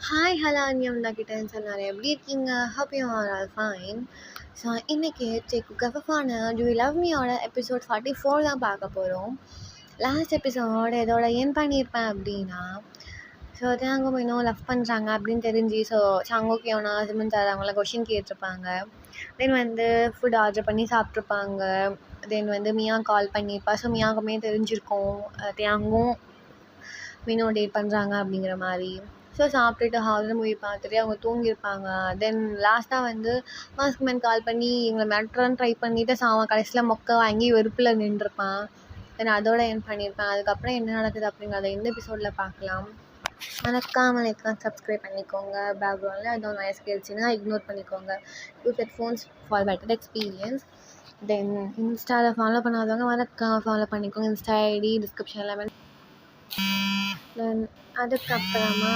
Hi hello அன்யம் கிட்டேன்னு சொன்னார். எப்படி இருக்கீங்க? Hope you are all fine. So இன்றைக்கி செக் கஃபான டு யூ லவ் மீயோட எபிசோட் 44 தான் பார்க்க போகிறோம். லாஸ்ட் எபிசோட இதோட ஏன் பண்ணியிருப்பேன் அப்படின்னா, ஸோ தேங்கும் இன்னும் லவ் பண்ணுறாங்க அப்படின்னு தெரிஞ்சு, ஸோ சங்கோக்கு எவனா ஹஸ்பண்ட் சார் அவங்கள கொஷின் கேட்டிருப்பாங்க. தென் வந்து ஃபுட் ஆர்டர் பண்ணி சாப்பிட்ருப்பாங்க. தென் வந்து மியா கால் பண்ணியிருப்பா. ஸோ மியாவுக்குமே தெரிஞ்சிருக்கோம் தேங்கும் மீனோ டேட் பண்ணுறாங்க அப்படிங்கிற மாதிரி. ஸோ சாப்பிட்டுட்டு ஹாலில் மூவி பார்த்துட்டு அவங்க தூங்கியிருப்பாங்க. தென் லாஸ்ட்டாக வந்து மாஸ்க்மேன் கால் பண்ணி எங்களை மிரட்டுறன்னு ட்ரை பண்ணிவிட்டு அவன் கடைசியில் மொக்க வாங்கி வெறுப்பில் நின்றுருப்பான். தென் அதோட என் பண்ணியிருப்பேன். அதுக்கப்புறம் என்ன நடக்குது அப்படிங்கிறத இந்த எபிசோடில் பார்க்கலாம். மறக்காமல் சப்ஸ்கிரைப் பண்ணிக்கோங்க. பேக்ரவுண்டில் எதுவும் நாய்ஸ் கேட்டுச்சுன்னா இக்னோர் பண்ணிக்கோங்க. Use headphones for better experience. Then இன்ஸ்டாவில் ஃபாலோ பண்ணாதவங்க மறக்காமல் ஃபாலோ பண்ணிக்கோங்க. இன்ஸ்டா ஐடி டிஸ்கிரிப்ஷன் எல்லாமே. தென் அதுக்கப்புறமா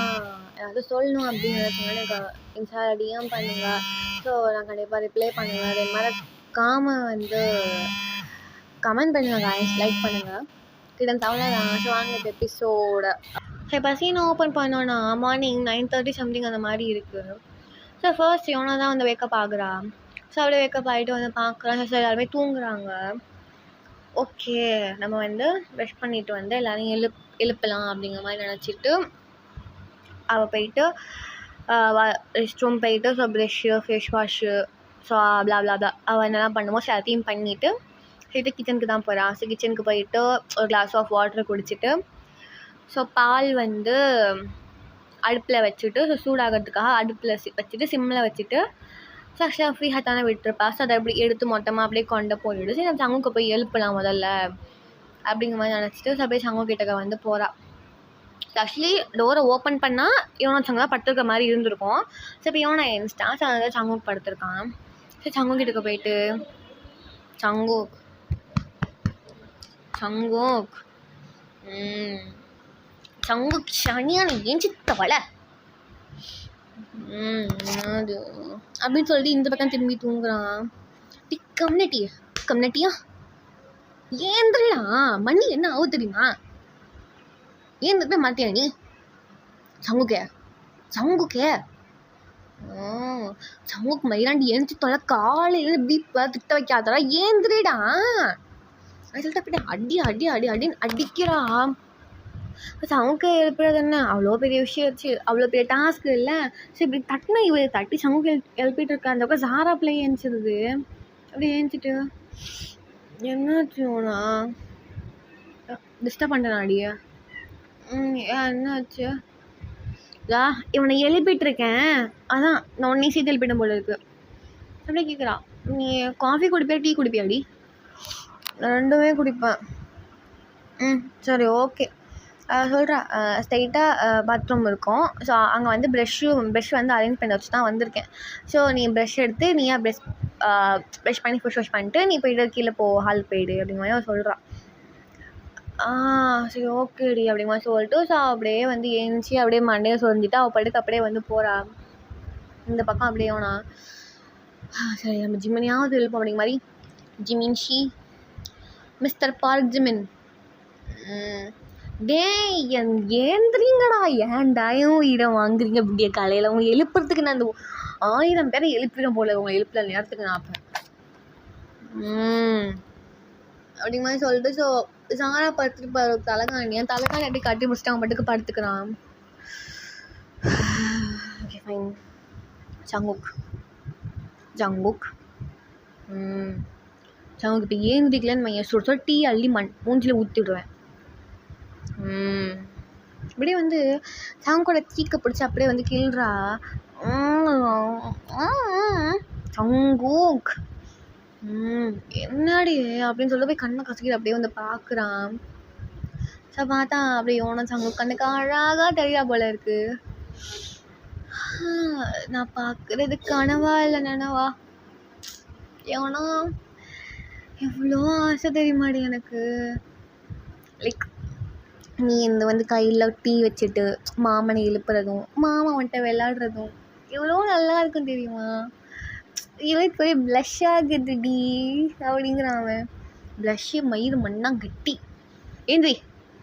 ஏதாவது சொல்லணும் அப்படின்னு நினச்சிங்கன்னா எனக்கு இன்ஸ்டாவில் டிஎம் பண்ணுங்கள். ஸோ நான் கண்டிப்பாக ரிப்ளை பண்ணுவேன். அதே மறக்காமல் வந்து கமெண்ட் பண்ணுங்கள் காய்ஸ், லைக் பண்ணுங்கள். கிட்ட அவ்வளோதான். ஸோ வாங்க எபிசோட. ஸோ இப்போ சீன் ஓப்பன் பண்ணோன்னா மார்னிங் 9:30 சம்திங் அந்த மாதிரி இருக்குது. ஸோ ஃபர்ஸ்ட் இவனை தான் வந்து வேக்கப் ஆகுறா. ஸோ அப்படியே வேக்கப் ஆகிட்டு வந்து பார்க்குறான். ஸோ எல்லாருமே தூங்குறாங்க. ஓகே, நம்ம வந்து ப்ரஷ் பண்ணிவிட்டு வந்து எல்லோரும் எழுப்பலாம் அப்படிங்கிற மாதிரி நினச்சிட்டு அவள் போயிட்டு ரெஸ்ட் ரூம் போயிட்டு so fresh face wash so அவ்வளோ அவள் என்னெல்லாம் பண்ணுமோ ஸோ எல்லாத்தையும் பண்ணிவிட்டு போயிட்டு கிச்சனுக்கு தான் போகிறாள். ஸோ கிச்சனுக்கு போயிட்டு ஒரு கிளாஸ் ஆஃப் வாட்டர் குடிச்சிட்டு ஸோ பால் வந்து அடுப்பில் வச்சுட்டு ஸோ சூடாகிறதுக்காக அடுப்பில் வச்சுட்டு சிம்மில் வச்சுட்டு ஸோ ஆக்சுவலாக ஃப்ரீயாக தானே விட்டுருப்பா. ஸோ அதை அப்படி எடுத்து மொத்தமாக அப்படியே கொண்டு போயிவிடு. சரி நம்ம சங்குக்கு போய் எழுப்பலாம் முதல்ல அப்படிங்கிற மாதிரி நினச்சிட்டு ஸோ அப்படியே சங்கு கிட்டக்க வந்து போகிறா. ஆக்சுவலி டோரை ஓப்பன் பண்ணால் இவனை சங்கு தான் படுத்துருக்க மாதிரி இருந்திருக்கும். ஸோ இப்போ இவனை இன்ஸ்டான் ஸோ அதை சங்குக்கு படுத்துருக்கான். சரி சங்கு கிட்டக்க போயிட்டு சங்குக் சங்குக் சங்குக் சனியான ஏஞ்சி தவளை அது அப்படின்னு சொல்லிட்டு இந்த பக்கம் திரும்பி தூங்குறான். கம்னட்டியா ஏந்திரா மணி என்ன ஆகும் தெரியுமா? ஏந்திர மாட்டியா நீ? சங்குக்கே சங்குக்கு மயிலாண்டி ஏஞ்சி தொலை காலையில் பீப்ப திட்ட வைக்காதடா, ஏந்திரடா அது சொல்லிட்டு அப்படி அடி அடி அடி அடின்னு அடிக்கிறா. சங்குக்கு எழுப்புறது என்ன அவ்வளோ பெரிய விஷயம் வச்சு அவ்வளோ பெரிய டாஸ்க் இல்லை. சரி இப்படி தட்டினா இவ தட்டி சங்குக்கு எழுப்பிட்டு இருக்கா. அந்த பக்கம் சாரா பிள்ளை ஏஞ்சிருது. அப்படி ஏஞ்சிட்டு என்னாச்சுண்ணா டிஸ்டர்ப் பண்ணுறாடிய என்னாச்சு? இவனை எழுப்பிட்டுருக்கேன், அதான் நான் உன்னை சீட்டு எழுப்பிட்டேன் போல இருக்கு. அப்படியே கேட்குறா, நீ காஃபி குடிப்பியா டீ குடிப்பியாடி? நான் ரெண்டுமே குடிப்பேன். சரி ஓகே. சொல்கிறா ஸ்ட்ரைட்டாக பாத்ரூம் இருக்கும். ஸோ அங்கே வந்து ப்ரெஷ் வந்து அரேஞ்ச் பண்ணி வச்சு தான் வந்திருக்கேன். ஸோ நீ ப்ரெஷ் எடுத்து நீயா ப்ரெஷ் பண்ணி ஃபுஷ் வாஷ் பண்ணிட்டு நீ போய்ட்டு கீழே போ, ஹால் போயிடு அப்படிங்கிற மாதிரி சொல்கிறா. சரி ஓகேடி அப்படிங்கிற மாதிரி சொல்லிட்டு ஸோ அப்படியே வந்து ஏஞ்சி அப்படியே மண்டையை சொரிஞ்சிட்டு அவள் படுத்து அப்படியே வந்து போகிறா. இந்த பக்கம் அப்படியே அவனா சரி நம்ம ஜிமினியாவது எழுப்போம் அப்படிங்கிற மாதிரி ஜிமின்ஷி மிஸ்டர் பார்க் ஜிமின் டே ஏந்திரிங்கடா, ஏன்டாயும் இடம் வாங்குறீங்க இப்படியே காலையில்? அவங்க எழுப்புறதுக்கு நான் அந்த 1000 பேரை எழுப்பிடும் போல உங்களை எழுப்புற நேரத்துக்கு நான் அப்போ அப்படிங்க மாதிரி சொல்லிட்டு ஸோ சாரா படுத்துட்டு தலைகாணி அப்படி கட்டி முடிச்சுட்டு அவன் பட்டுக்கு படுத்துக்கிறான். Okay fine. சங்குக் இப்போ ஏந்திரிக்கலன்னு மைய சுட டீ அள்ளி மூஞ்சில் ஊற்றிடுவேன். அப்படியே வந்து சங்கோட சீக்கை பிடிச்சி அப்படியே வந்து கிள்றா. சங்கூக் என்னடி அப்படின்னு சொல்லிட்டு போய் கண்ணை கசக்கிட்டு அப்படியே வந்து பார்க்குறான். ஸோ பார்த்தா அப்படியே ஓனம் சங்கு கண்ணுக்கு அழகாக தெரியா போல இருக்கு. நான் பார்க்குறது கனவா இல்லை நினவா? ஏன்னா எவ்வளோ ஆசை தெரியுமாடி எனக்கு. லைக் நீ இந்த வந்து கையில் டீ வச்சுட்டு மாமனை எழுப்புறதும் மாமா வந்துட்டு விளாடுறதும் எவ்வளோ நல்லா இருக்கும் தெரியுமா? இவன் போய் ப்ளஷ் ஆகுதுடி அப்படிங்கிறான் அவன். ப்ளஷ்ஷு மயிறு மண்ணா கட்டி ஏந்திரி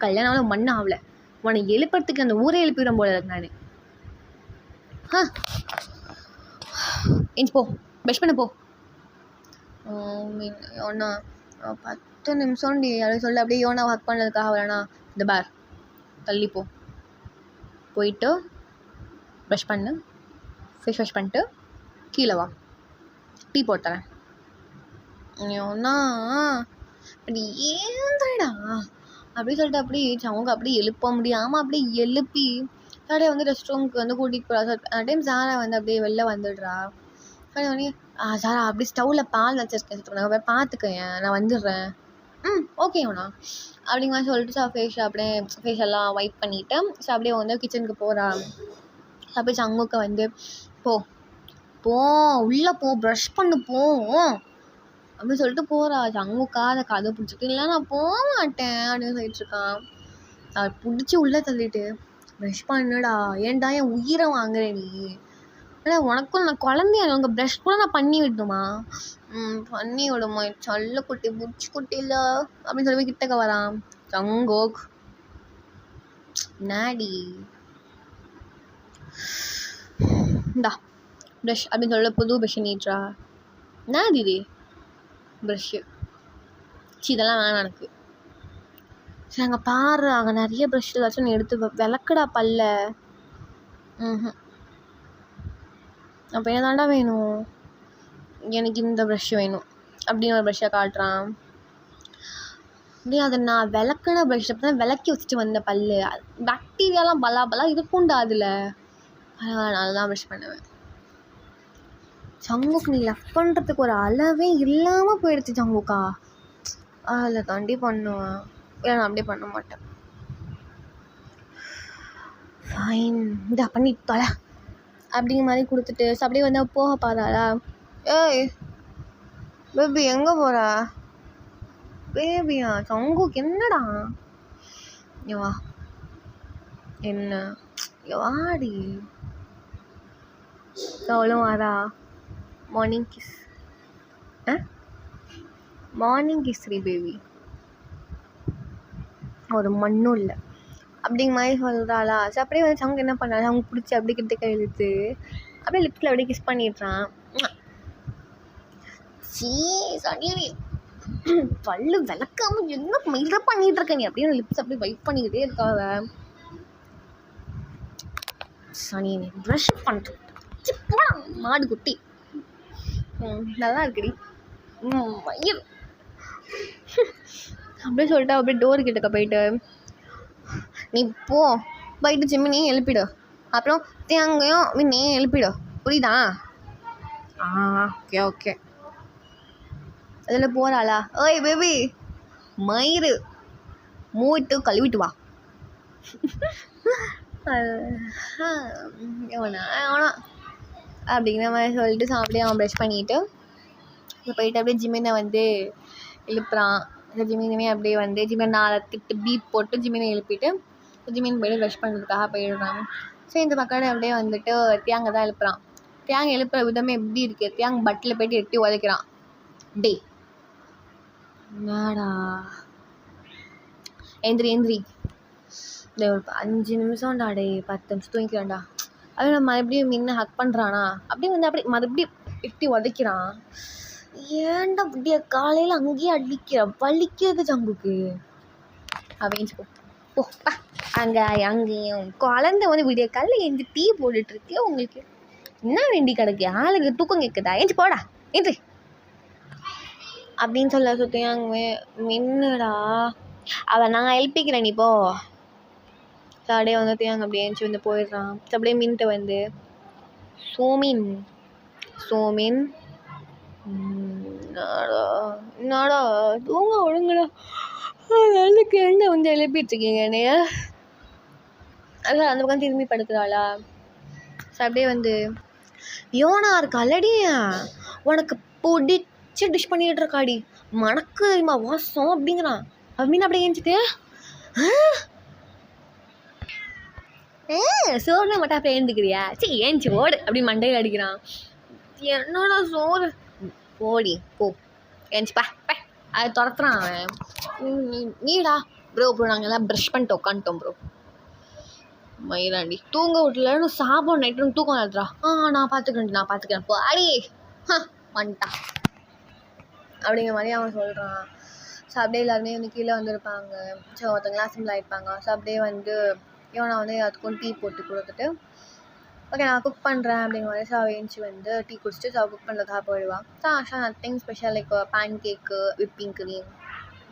கல்யாணம் மண்ணா ஆகலை. உன்னை எழுப்புறதுக்கு அந்த ஊரை எழுப்பிடும் போல இருக்கு. நான் ஏஞ்சி போ, ப்ரஷ் பண்ண போ. யோனா 10 நிமிஷம்டி அப்படின்னு சொல்லி அப்படியே யோனா ஒர்க் பண்ணதுக்காக வரேண்ணா. இந்த பார் தள்ளிப்போ, போயிட்டு ப்ரஷ் பண்ணு, ஃபேஸ் வாஷ் பண்ணிட்டு கீழே வா, டீ போட்டு தரேன். யோனா அப்படி ஏந்திரடா அப்படின்னு சொல்லிட்டு அப்படி அவங்க அப்படி எழுப்ப முடியாமல் அப்படியே எழுப்பி அப்படியே வந்து ரெஸ்ட் ரூமுக்கு வந்து கூட்டிகிட்டு போகிறா. அந்த டைம் சாரா வந்து அப்படியே வெளில வந்துடுறா. அப்படியே உடனே சாரா அப்படி ஸ்டவ்வில் பால் வச்சிருக்கேன், நான் போய் பார்த்துக்கேன், நான் வந்துடுறேன். ஓகே அண்ணா அப்படிங்க மாதிரி சொல்லிட்டு அப்படியே ஃபேஸ் எல்லாம் வைப் பண்ணிவிட்டு ஸோ அப்படியே வந்து கிச்சனுக்கு போகிறா. அப்படியே சங்குக்கு வந்து போ போ உள்ளே போ, ப்ரஷ் பண்ணு போ அப்படின்னு சொல்லிட்டு போகிறா. சங்குக்கா அதை கதை பிடிச்சிட்டு இல்லை நான் போக மாட்டேன் அப்படின்னு சொல்லிட்டு இருக்கான். அதை பிடிச்சி உள்ளே தள்ளிட்டு ப்ரஷ் பண்ணுடா, ஏன்டா என் உயிரை வாங்குற நீ, ஆனால் உனக்கும் நான் குழந்தைய உங்கள் ப்ரஷ் கூட நான் பண்ணி விடணுமா, பண்ணி விடுமா சொல்ல குட்டி புடிச்சு குட்டி இல்லை அப்படின்னு சொல்லி கிட்டக்க வரான். சங்கோக் நாடி இந்தா ப்ரஷ் அப்படின்னு சொல்ல புது ப்ரஷ் நீட்ரா. நாடி இது ப்ரஷ்ஷு, இதெல்லாம் வேணாம் எனக்கு. சரி அங்கே பாரு, அங்கே நிறைய ப்ரஷ் ஏதாச்சும் நீ எடுத்து விளக்குடா பல்ல. அப்போ என்ன தாண்டா வேணும், எனக்கு இந்த ப்ரஷ் வேணும் அப்படின்னு ஒரு ப்ரஷ்ஷை காட்டுறான். அப்படியே அதை நான் விளக்குன ப்ரஷ் அப்போ தான் விளக்கி வச்சுட்டு வந்த பல், பாக்டீரியாலாம் பலா இருக்கும்டா அதில், அதனால தான் ப்ரஷ் பண்ணுவேன். சங்குக்கு நீ லவ் பண்ணுறதுக்கு ஒரு அளவே இல்லாமல் போயிடுச்சு சங்குக்கா, அதில் தாண்டி பண்ணுவேன், இல்லை நான் அப்படியே பண்ண மாட்டேன். ஃபைன் இதா பண்ணி தொலை அப்படிங்கிற மாதிரி கொடுத்துட்டு அப்படியே வந்து போக பாதாளா. ஏய் பேபி எங்கே போகிற, பேபியா சங்குக்கு என்னடா, வா என்ன வாடி, அவளும் வரா. மார்னிங் கிஸ், மார்னிங் கிஸ் ரீ பேபி, ஒரு மண்ணும் இல்லை அப்படிங்கிற மாதிரி சொல்கிறாளா. ஸோ அப்படியே வந்து சங்கு என்ன பண்ணாலும் அவங்க பிடிச்சி அப்படியே கிட்ட இழுத்து அப்படியே லிப்ஸில் அப்படியே கிஸ் பண்ணிடுறான். சரி பல்லு விளக்காம என்ன மெயில பண்ணிட்டு இருக்க நீ அப்படின்னு லிப்ஸ் அப்படியே வைப் பண்ணிக்கிட்டே இருக்காங்க. சனி நீ ப்ரஷ் பண்ணுற போடா மாடு குட்டி, நல்லா இருக்குடி மயில் அப்படியே சொல்லிட்டு அப்படியே டோர் கிட்டக்க போயிட்டு நீ போ, போயிட்டு ஜிம்மினையும் எழுப்பிடு, அப்புறம் தேங்கையும் நீ எழுப்பிடு, புரியுதா? ஓகே ஓகே அதில் போகிறாளா. ஓய் பேபி மயிறு மூவிட்டு கழுவிட்டு வா. எவனா அப்படிங்கிற மாதிரி சொல்லிட்டு அப்படியே அவன் ப்ரஷ் பண்ணிவிட்டு போயிட்டு அப்படியே ஜிமினை வந்து எழுப்புறான். ஜிமினுமே அப்படியே வந்து ஜிமின் 4 திட்டு பீப் போட்டு ஜிமினை எழுப்பிட்டு ஜிமின் போய்ட்டு ப்ரஷ் பண்ணுறதுக்காக போயிடுறான். ஸோ இந்த பக்கம் அப்படியே வந்துட்டு தேங்க தான் எழுப்புறான். தேங்க எழுப்புற விதமே எப்படி இருக்குது, தேங்க பட்டில் போய்ட்டு எட்டி உதைக்கிறான். டே என்னடா எந்திரி இந்த ஒரு 5 நிமிஷம்டா, டே 10 நிமிஷம் தூங்கிக்கிறான்டா. அப்படியே நான் மறுபடியும் மின்ன ஹக் பண்ணுறானா, அப்படியே வந்து அப்படியே மறுபடியும் எட்டி உதைக்கிறான். ஏன்டா விடிய காலையில் அங்கேயே அடிக்கிற, வலிக்கிறது சங்குக்கு அப்படின்னு போப்பா. அங்கேயும் குழந்தை வந்து விடிய காலையில் எந்த டீ போட்டுட்ருக்கு, உங்களுக்கு என்ன வேண்டி கிடக்கு, ஆளுக்கு தூக்கம் கேட்குதா, ஏஞ்சி போடா ஏந்திரி அப்படின்னு சொல்ல சுற்றியாங்க. மின்னுடா அவன் நான் எழுப்பிக்கிறேன் நீ போ. அப்படியே வந்து தேங்க அப்படியே ஏஞ்சி வந்து போயிடுறான். அப்படியே மின்ட்டு வந்து சோமின் என்னடா தூங்க ஒழுங்குடா, அதுக்கு என்ன வந்து எழுப்பிட்டுருக்கீங்க என்னைய, அதான் அந்த பக்கம் திரும்பி படுக்கிறாளா. ஸோ அப்படியே வந்து யோனா இருக்காலடி உனக்கு பிடிச்சி டிஷ் பண்ணிகிட்டு இருக்காடி, மணக்கு தெரியுமா வாசம் அப்படிங்கிறான். அப்படின்னு அப்படியே ஏஞ்சிட்டு சோறுனா மட்டும் அப்படியே ஏந்துக்கிறியா, சரி ஏஞ்சி ஓடு அப்படின்னு மண்டையில் அடிக்கிறான். என்னடா சோறு ஓடி போ ஏஞ்சிப்பா அதை துரத்துறான் அவன். நீடா ப்ரோ நாங்கள் எல்லாம் ப்ரஷ் பண்ணிட்டு உட்காந்துட்டோம் ப்ரோ. மயிலாண்டி தூங்க விட்டுலன்னு சாப்பிடும் நைட்டு தூக்கம் நடத்துறா. நான் பார்த்துக்கிறேன் போ அடி வந்துட்டான் அப்படிங்கிற மாதிரி அவன் சொல்கிறான். ஸோ அப்படியே எல்லாருமே வந்து கீழே வந்திருப்பாங்க. ஸோ ஒருத்தங்களாம் அசம்பிள் ஆகிருப்பாங்க. ஸோ அப்படியே வந்து இவனை வந்து எல்லாத்துக்கும் டீ போட்டு கொடுத்துட்டு ஓகே நான் குக் பண்ணுறேன் அப்படிங்கிற மாதிரி. ஸோ அவள் ஏஞ்சி வந்து டீ குடிச்சிட்டு ஸோ குக் பண்ணுறதுக்காக போயிடுவான். ஸோ ஆக்சுவலாக nothing special like pancake, whipping cream,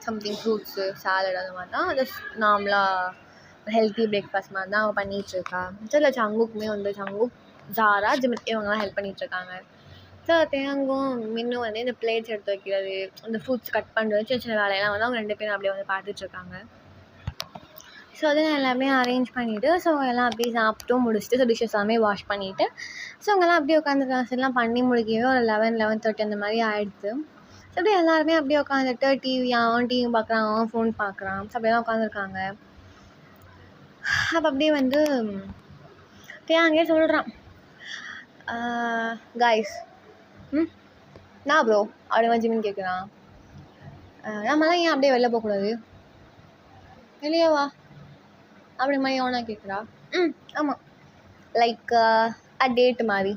something fruits, salad அந்த மாதிரி தான். ஜஸ்ட் நார்மலாக ஹெல்த்தி பிரேக்ஃபாஸ்ட் மாதிரி தான் அவள் பண்ணிகிட்ருக்கா. ஸோ இல்லை சங்குக்குமே வந்து சங்குக், ஜாரா, ஜிமித் இவங்கெல்லாம் ஹெல்ப் பண்ணிகிட்ருக்காங்க. ஸோ தேங்கும் மின்னும் வந்து இந்த பிளேட்ஸ் எடுத்து வைக்கிறது, இந்த ஃப்ரூட்ஸ் கட் பண்ணுறது, சின்ன சின்ன வேலையெல்லாம் வந்து அவங்க 2 பேரும் அப்படியே வந்து பார்த்துட்ருக்காங்க. ஸோ அதை நான் எல்லாமே அரேஞ்ச் பண்ணிவிட்டு ஸோ எல்லாம் அப்படியே சாப்பிட்டும் முடிச்சுட்டு ஸோ டிஷ்ஷஸ் எல்லாமே வாஷ் பண்ணிவிட்டு ஸோ அவங்கெல்லாம் அப்படியே உட்காந்துருக்காங்க. எல்லாம் பண்ணி முடிக்கவே ஒரு 11:30 அந்த மாதிரி ஆகிடுது. ஸோ அப்படியே எல்லாருமே அப்படியே உட்காந்துட்டு அவன் டிவி பார்க்குறான், அவன் ஃபோன் பார்க்குறான். ஸோ அப்படியே தான் உட்காந்துருக்காங்க. அப்போ அப்படியே வந்து அங்கேயே சொல்கிறான், காய்ஸ் நான் ப்ரோ அப்படி வஞ்சிமின்னு கேட்குறான். நம்மலாம் ஏன் அப்படியே வெளில போகக்கூடாது, வெளியே வா அப்படி மாதிரி அவனா கேட்குறா. ஆமாம் லைக் டேட்டு மாதிரி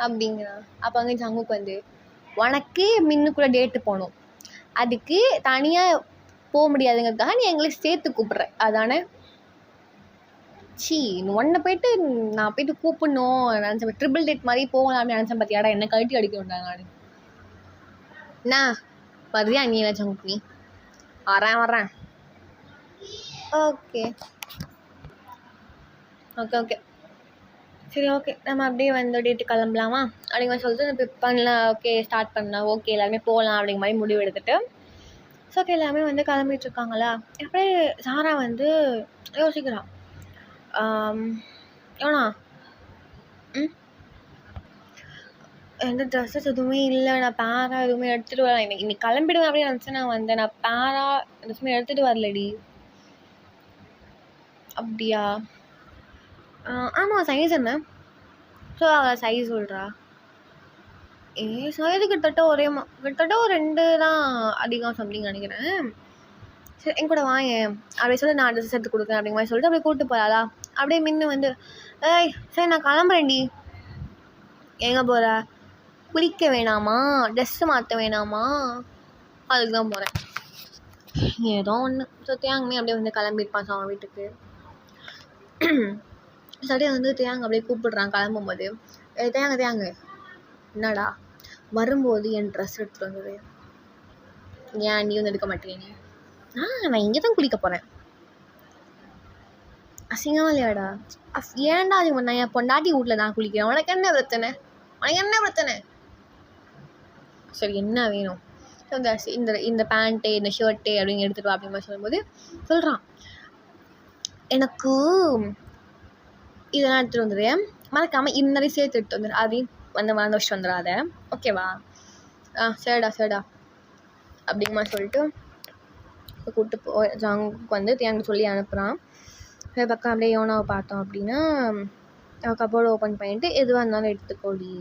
அப்படிங்கிறான். அப்போ அங்கே சங்குக்கு வந்து உனக்கு மின்னுக்குள்ளே டேட்டு போகணும், அதுக்கு தனியாக போக முடியாதுங்கிறதுக்காக நீ எங்களுக்கு சேர்த்து கூப்பிட்ற அதானே? உன்னை போயிட்டு நான் போயிட்டு கூப்பிடணும் நினச்சேன், ட்ரிபிள் டேட் மாதிரி போகலாம் அப்படின்னு நினச்சேன். பார்த்தியாடா என்ன கழட்டி அடிக்கணும்டாங்க. நான் என்ன வர்றியா நீ என்ன சங்குக்கு? நீ வரேன் ஓகே சரி ஓகே நம்ம அப்படியே வந்து டேட்டு கிளம்பலாமா அப்படிங்கிற மாதிரி சொல்லிட்டு பிக் பண்ணலாம். ஓகே ஸ்டார்ட் பண்ணலாம், ஓகே எல்லாருமே போகலாம் அப்படிங்கிற மாதிரி முடிவு எடுத்துகிட்டு ஸோ ஓகே எல்லாமே வந்து கிளம்பிட்டுருக்காங்களா. அப்படியே சாரா வந்து யோசிக்கிறான், ஏன்னா எந்த ட்ரெஸ்ஸஸ் எதுவுமே இல்லை, நான் பேரா எதுவுமே எடுத்துகிட்டு வரேன். இன்னைக்கு கிளம்பிடுவேன் அப்படின்னு நினச்சி நான் வந்தேன், நான் பேரா எதுவுமே எடுத்துகிட்டு வரலடி. அப்படியா? ஆமாம் சைஸ் என்ன? ஸோ அவள் சைஸ் சொல்கிறா. சைஸு கிட்டத்தட்ட கிட்டத்தட்ட ஒரு 2 தான் அதிகம் சம்திங் நினைக்கிறேன். சரி என் கூட வாயேன் அப்படி சொல்லி நான் ட்ரெஸ் எடுத்து கொடுக்குறேன் அப்படிங்கிற மாதிரி சொல்லிட்டு அப்படியே கூப்பிட்டு போகிறாளா. அப்படியே மின்னு வந்து சரி நான் கிளம்புறேன்டி. எங்கே போகிற? குளிக்க வேணாமா, ட்ரெஸ்ஸு மாற்ற வேணாமா? அதுக்கு தான் போகிறேன் ஏதோ ஒன்று. ஸோ தேங்கமே அப்படியே வந்து கிளம்பியிருப்பான் அவன் வீட்டுக்கு. சரியா வந்து தேங்க அப்படியே கூப்பிடுறான் கிளம்பும்போது. தேங்க என்னடா வரும்போது என் ட்ரெஸ் எடுத்துகிட்டு வந்தது ஏன் நீ வந்து எடுக்க மாட்டேங்க? நான் இங்கே தான் குளிக்க போகிறேன். அசிங்கமாக இல்லையாடா? ஏன்டா அது நான் என் பொண்டாட்டி வீட்டில் நான் குளிக்கிறேன், உனக்கு என்ன பிரச்சனை? சரி என்ன வேணும்? இந்த இந்த பேண்ட்டு இந்த ஷர்ட்டு அப்படின்னு எடுத்துகிட்டு வா அப்படிங்கிற மாதிரி சொல்லும்போது சொல்கிறான், எனக்கு இதெல்லாம் எடுத்துகிட்டு வந்துடுறேன், மறக்காமல் இன்னரையும் சேர்த்து எடுத்து வந்துடு, அதையும் வந்து மறந்து வச்சுட்டு வந்துடாத ஓகேவா? சரிடா அப்படிங்கிற மாதிரி சொல்லிட்டு கூப்பிட்டு ஜாங்குக்கு வந்து தேங்க சொல்லி அனுப்புகிறான். பக்கம் அப்படியே யோனாவை பார்த்தோம் அப்படின்னா கப்போர்டு ஓப்பன் பண்ணிவிட்டு எதுவாக இருந்தாலும் எடுத்துக்கோடி,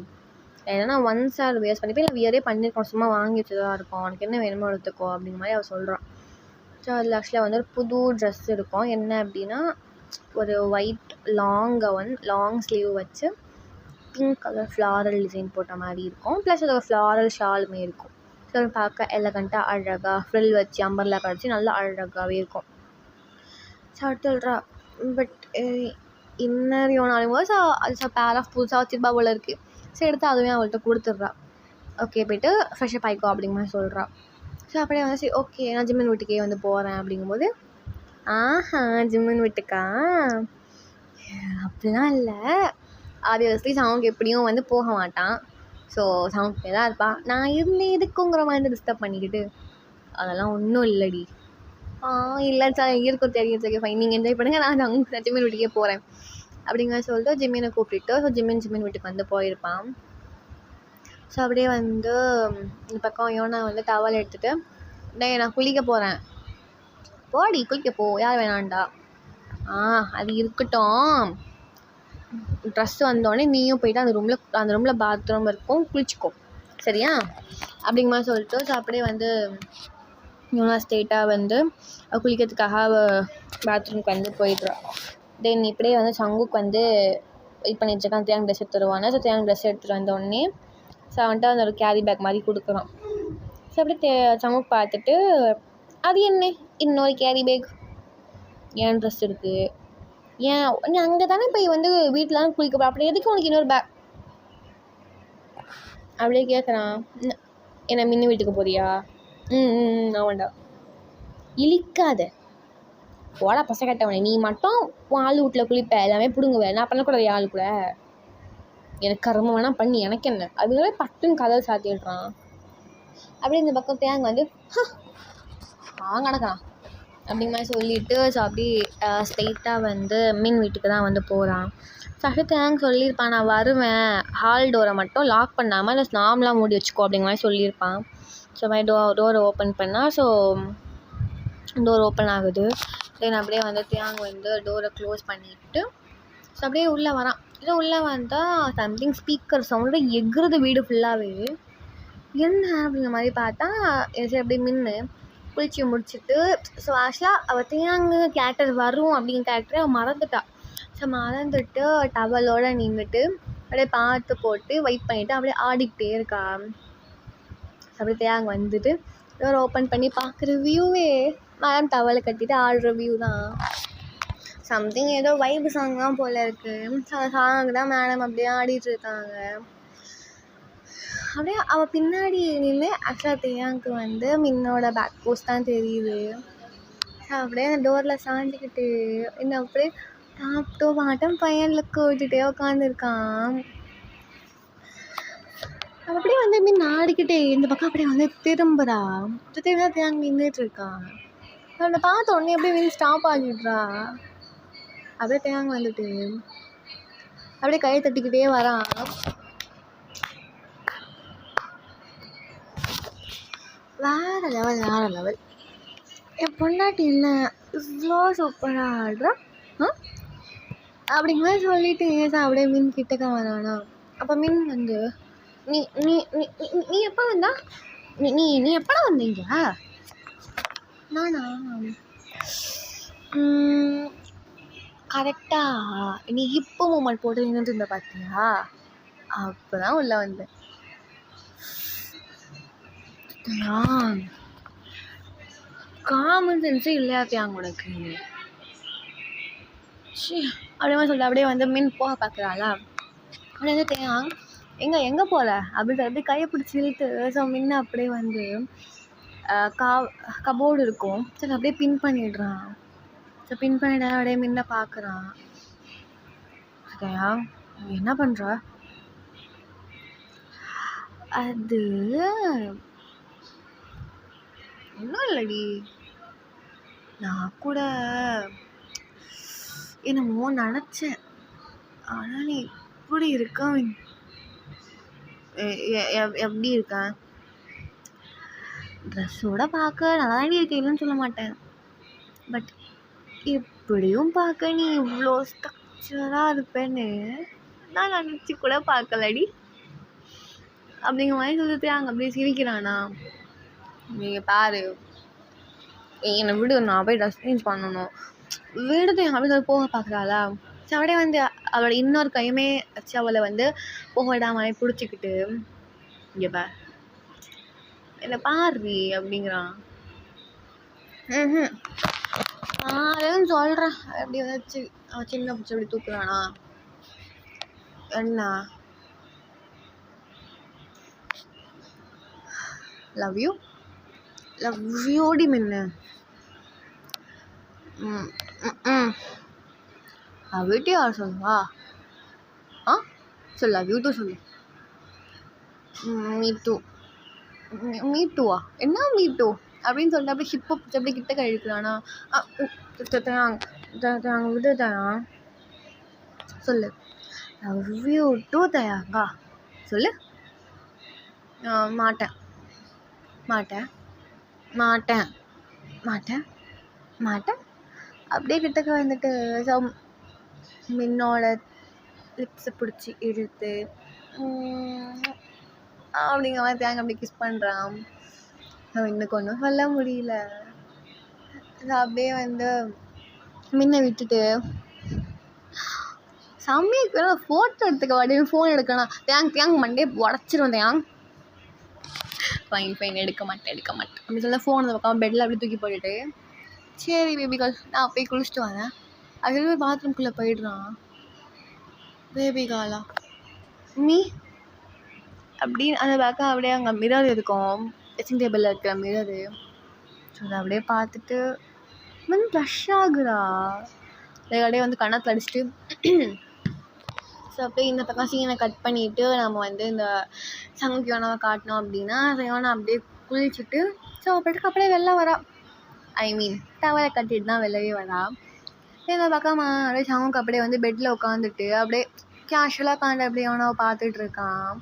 ஏன்னா ஒன்ஸ் அது வேஸ்ட் பண்ணிப்போ இல்லை வியரே பண்ணியிருக்கோம், சும்மா வாங்கி வச்சுதான் இருக்கும், உனக்கு என்ன வேணுமோ எடுத்துக்கோ அப்படிங்கிற மாதிரி அவள் சொல்கிறான். ஸோ அதில் ஆக்சுவலாக வந்து ஒரு புது ட்ரெஸ் இருக்கும். என்ன அப்படின்னா ஒரு white long gown, long sleeve வச்சு பிங்க் கலர் ஃப்ளாரல் டிசைன் போட்ட மாதிரி இருக்கும். ப்ளஸ் அது ஒரு ஃப்ளாரல் ஷாலுமே இருக்கும். ஸோ பார்க்க எலகண்ட்டாக அழகாக ஃப்ரில் வச்சு அம்பர்லா கடிச்சு நல்லா அழகாகவே இருக்கும். ஸோ சொல்கிறா பட் இன்னர் யோனாலும் போது அது பேர் ஆஃப் புதுசாக வச்சுருப்பா போல இருக்குது. ஸோ எடுத்து அதுவே அவள்கிட்ட கொடுத்துட்றா. ஓகே போய்ட்டு ஃப்ரெஷ்ஷப் ஆகிக்கோ அப்படிங்கிற மாதிரி சொல்கிறா. ஸோ அப்படியே வந்து சரி ஓகே நான் ஜிம்மன் வீட்டுக்கே வந்து போகிறேன் அப்படிங்கும்போது ஜிம்மன் வீட்டுக்கா? அப்படிலாம் இல்லை, ஆப்வியஸ்லி சவுண்ட் எப்படியும் வந்து போக மாட்டான். ஸோ சவுண்ட் தான் இருப்பா. நான் இருந்தேன் எதுக்குங்கிற மாதிரி டிஸ்டர்ப் பண்ணிக்கிட்டு அதெல்லாம் ஒன்றும் இல்லைடி. இல்லை சார் இருக்கும் தெரியும் சார் ஃபைன், நீங்கள் என்ஜாய் பண்ணுங்கள், நான் ஜிம்மன் வீட்டுக்கே போகிறேன் அப்படிங்கிற மாதிரி சொல்லிட்டு ஜிம்மினை கூப்பிட்டு ஸோ ஜிம்மன் வீட்டுக்கு வந்து போயிருப்பான். ஸோ அப்படியே வந்து இந்த பக்கம் யோனா வந்து டவல் எடுத்துகிட்டு நான் குளிக்க போகிறேன், போடி குளிக்க போ, யார் வேணாண்டா? அது இருக்கட்டும், ட்ரெஸ் வந்தோடனே நீயும் போயிட்டு அந்த ரூமில் பாத்ரூம் இருக்கும், குளிச்சுக்கோ சரியா அப்படிங்கிற மாதிரி சொல்லிட்டு ஸோ அப்படியே வந்து யோனா ஸ்ட்ரெயிட்டாக வந்து குளிக்கிறதுக்காக பாத்ரூமுக்கு வந்து போயிடுறா. தென் இப்படியே வந்து சங்குக்கு வந்து வெயிட் பண்ணிட்டு இருக்கான் தேங்க் ட்ரெஸ் எடுத்து வருவானே. ஸோ தேங்க் ட்ரெஸ் எடுத்துகிட்டு வந்தோடனே ஸோ வந்துட்டு அந்த ஒரு கேரி பேக் மாதிரி கொடுக்குறான். ஸோ அப்படியே சங்குக்கு பார்த்துட்டு அது என்ன இன்னொரு கேரி பேக், ஏன் ட்ரெஸ் இருக்குது, ஏன் நீ அங்கே தானே போய் வந்து வீட்டில் குளிக்க போகிற, அப்படி எதுக்கு உனக்கு இன்னொரு பேக் அப்படியே கேட்குறான். என்ன மின்னு வீட்டுக்கு போறியா? ஆமாண்டா. இழிக்காத ஓடா பசை கட்டவனே, நீ மட்டும் ஆள் வீட்டில் குளிப்ப, எல்லாமே பிடுங்குவேன், நான் பண்ணக்கூடாது ஆள் கூட, எனக்கு கர்மம் வேணால் பண்ணி எனக்கு என்ன, அதுவே பட்டுன்னு கதவை சாத்திடுறான். அப்படியே இந்த பக்கம் தேங்க வந்து கிடக்கிறான் அப்படிங்க மாதிரி சொல்லிவிட்டு ஸோ அப்படி ஸ்ட்ரெயிட்டாக வந்து மின் வீட்டுக்கு தான் வந்து போகிறான். ஸோ அப்படியே தேங்க் சொல்லியிருப்பான், நான் வருவேன், ஹால் டோரை மட்டும் லாக் பண்ணாமல் இல்லை நார்மலாக மூடி வச்சுக்கோ அப்படிங்க மாதிரி சொல்லியிருப்பான். ஸோ மாதிரி டோரை ஓப்பன் பண்ணால் ஸோ டோர் ஓப்பன் ஆகுது. தென் அப்படியே வந்து தேங்க் வந்து டோரை க்ளோஸ் பண்ணிவிட்டு ஸோ அப்படியே உள்ளே வரான். இல்லை உள்ளே வந்தால் சம்திங் ஸ்பீக்கர் சவுண்டு எகுறது வீடு ஃபுல்லாகவே. என்ன அப்படிங்கிற மாதிரி பார்த்தா சரி அப்படியே மின்னு குளிச்சு முடிச்சுட்டு ஸோ ஆக்சுவலாக அவள் தேங்கு கேரக்டர் வரும் அப்படிங்கிற கேரக்டரை அவள் மறந்துட்டா. ஸோ மறந்துட்டு டவலோடு நின்றுட்டு அப்படியே பார்த்து போட்டு வெயிட் பண்ணிவிட்டு அப்படியே ஆடிக்கிட்டே இருக்கா. அப்படியே தேங்க் வந்துட்டு டோர் ஓப்பன் பண்ணி பார்க்குற வியூவே மேடம் டவலை கட்டிட்டு ஆடுற வியூ தான். சம்திங் ஏதோ வைப் சாங் தான் போல் இருக்குது. அந்த சாங்கு தான் மேடம் அப்படியே ஆடிட்டுருக்காங்க. அப்படியே அவள் பின்னாடி நின்று ஆக்சுவலாக தேங்க்கு வந்து மின்னோட பேக் போஸ்ட் தான் தெரியுது. அப்படியே அந்த டோரில் சாஞ்சிக்கிட்டு இன்னும் அப்படியே டாப்டோ பாட்டம் பையனில் கூட்டிகிட்டே உட்காந்துருக்கான். அப்படியே வந்து மின் ஆடிக்கிட்டே இந்த பக்கம் அப்படியே வந்து திரும்புகிறா. திரும்ப தேங்க் நின்றுட்டுருக்கான். அந்த பார்த்த உடனே அப்படியே மின் ஸ்டாப் ஆகிடுறா. அப்படியே தேங்க் வந்துட்டு அப்படியே கை தட்டிக்கிட்டே வரான். வேறு லெவல் என் பொண்டாட்டி என்ன இவ்வளோ சூப்பராக ஆடுறா அப்படிங்கிற மாதிரி சொல்லிட்டு அப்படியே மின் கிட்டக்க வரானா. அப்போ மின் வந்து நீ நீ நீ நீ எப்போ வந்தா, நீ நீ எப்படா வந்தீங்க? நானா கரெக்டாக நீ ஹிப்பு மூமெண்ட் போட்டு நின்றுட்டு இருந்த பார்த்தியா, அப்போ தான் உள்ளே வந்தேன். காமன் சென்ஸே இல்லையா தேங்க உனக்கு? அப்படியே சொல்லிட்டு அப்படியே வந்து மின் போக பார்க்குறாளா. அப்படியே வந்து தேங்க எங்கே போகல அப்படின்னு சொல்லி கையை பிடிச்சி இழுத்து ஸோ மின்ன அப்படியே வந்து கபோர்டு இருக்கும் சரி அப்படியே பின் பண்ணிடுறான். ஸோ பின் பண்ணிட அப்படியே மின்ன பார்க்குறான். தேங்க என்ன பண்ணுற? அது ஒன்றும் இல்லடி, நான் கூட என்னமோ நினச்சேன், ஆனால் நீ இப்படி இருக்க எப்படி இருக்கேன்? ட்ரெஸ்ஸோட பார்க்க நல்லா தாண்டி இருக்கேன், இல்லைன்னு சொல்ல மாட்டேன். பட் இப்படியும் பார்க்க நீ இவ்வளோ ஸ்ட்ரக்சராக இருப்பேன்னு நான் நினச்சி கூட பார்க்கலடி அப்படிங்கிற மாதிரி சொல்லிட்டு அங்கே அப்படியே சிரிக்கிறானா. நீங்கள் பாரு என்னை விடு, நான் போய் ட்ரெஸ் சேஞ்ச் பண்ணணும், விடுது அப்படி சொல்லி போக பார்க்குறாளா. ஸோ அப்படியே வந்து அவளோட இன்னொரு கையுமே வச்சு அவளை வந்து போக விடாம பிடிச்சிக்கிட்டு இங்கே பார் என்னை பாரு அப்படிங்கிறான். அதுன்னு சொல்கிறேன் அப்படி வச்சு அவன் சின்ன பிடிச்சி அப்படி தூக்குறானா. என்ன லவ் யூடி மின்னு வீட்டு யார் சொல்லுவா? சொல்லு லவ் யூ டூ சொல்லு. மீ டூவா? என்ன மீ டூ அப்படின்னு சொல்லிட்டு அப்படியே ஹிப்பை பிடிச்சி அப்படியே கிட்ட கழிக்கிறானா. விடு தயா சொல்லு லவ் யூ டூ தயாங்கா சொல்லு. மாட்டேன் மாட்டேன் மாட்டேன் மாட்டேன் மாட்டேன் அப்படியே கிட்டக்க வந்துட்டு ஸோ மின்னோட லிப்ஸை பிடிச்சி இழுத்து அப்படிங்கிற மாதிரி தேங்க அப்படி கிஸ் பண்ணுறான். இன்னும் ஒன்றும் சொல்ல முடியல. ஸோ அப்படியே வந்து மின்னை விட்டுட்டு செம்மையாக ஃபோட்டோ எடுத்துக்க வாடி, ஃபோன் எடுக்கலாம். தேங்க் மண்டே உடச்சிரும் தேங். ஃபைன் எடுக்க மாட்டேன் அப்படி சொல்ல ஃபோன் அந்த பக்கம் பெட்டில் அப்படி தூக்கி போட்டுட்டு, சரி பேபி கால் நான் போய் குளிச்சுட்டு வரேன். அதுவே பாத்ரூம்குள்ளே போயிடுறான். பேபி காலா மீ அப்படி அந்த பக்கம் அப்படியே அங்கே மிரர் இருக்கும், ட்ரெஸ்ஸிங் டேபிளில் இருக்கிற மிரரு. ஸோ அதை அப்படியே பார்த்துட்டு வந்து ப்ளஷ் ஆகுறா. அதை அப்படியே வந்து கண்ணத்தில் அடிச்சுட்டு ஸோ அப்படியே இந்த பக்கம் சீனை கட் பண்ணிவிட்டு நம்ம வந்து இந்த சங்குக்கு யோனாவை காட்டினோம் அப்படின்னா யோனா அப்படியே குளிச்சுட்டு ஸோ அப்படியே வெளில வரா. டவலை கட்டிட்டு தான் வெளிலவே வரா. இந்த பக்கம் அப்படியே சங்குக்கு அப்படியே வந்து பெட்டில் உட்காந்துட்டு அப்படியே கேஷுவலாக உட்காந்து அப்படியே யோனாவை பார்த்துட்டு இருக்கான்.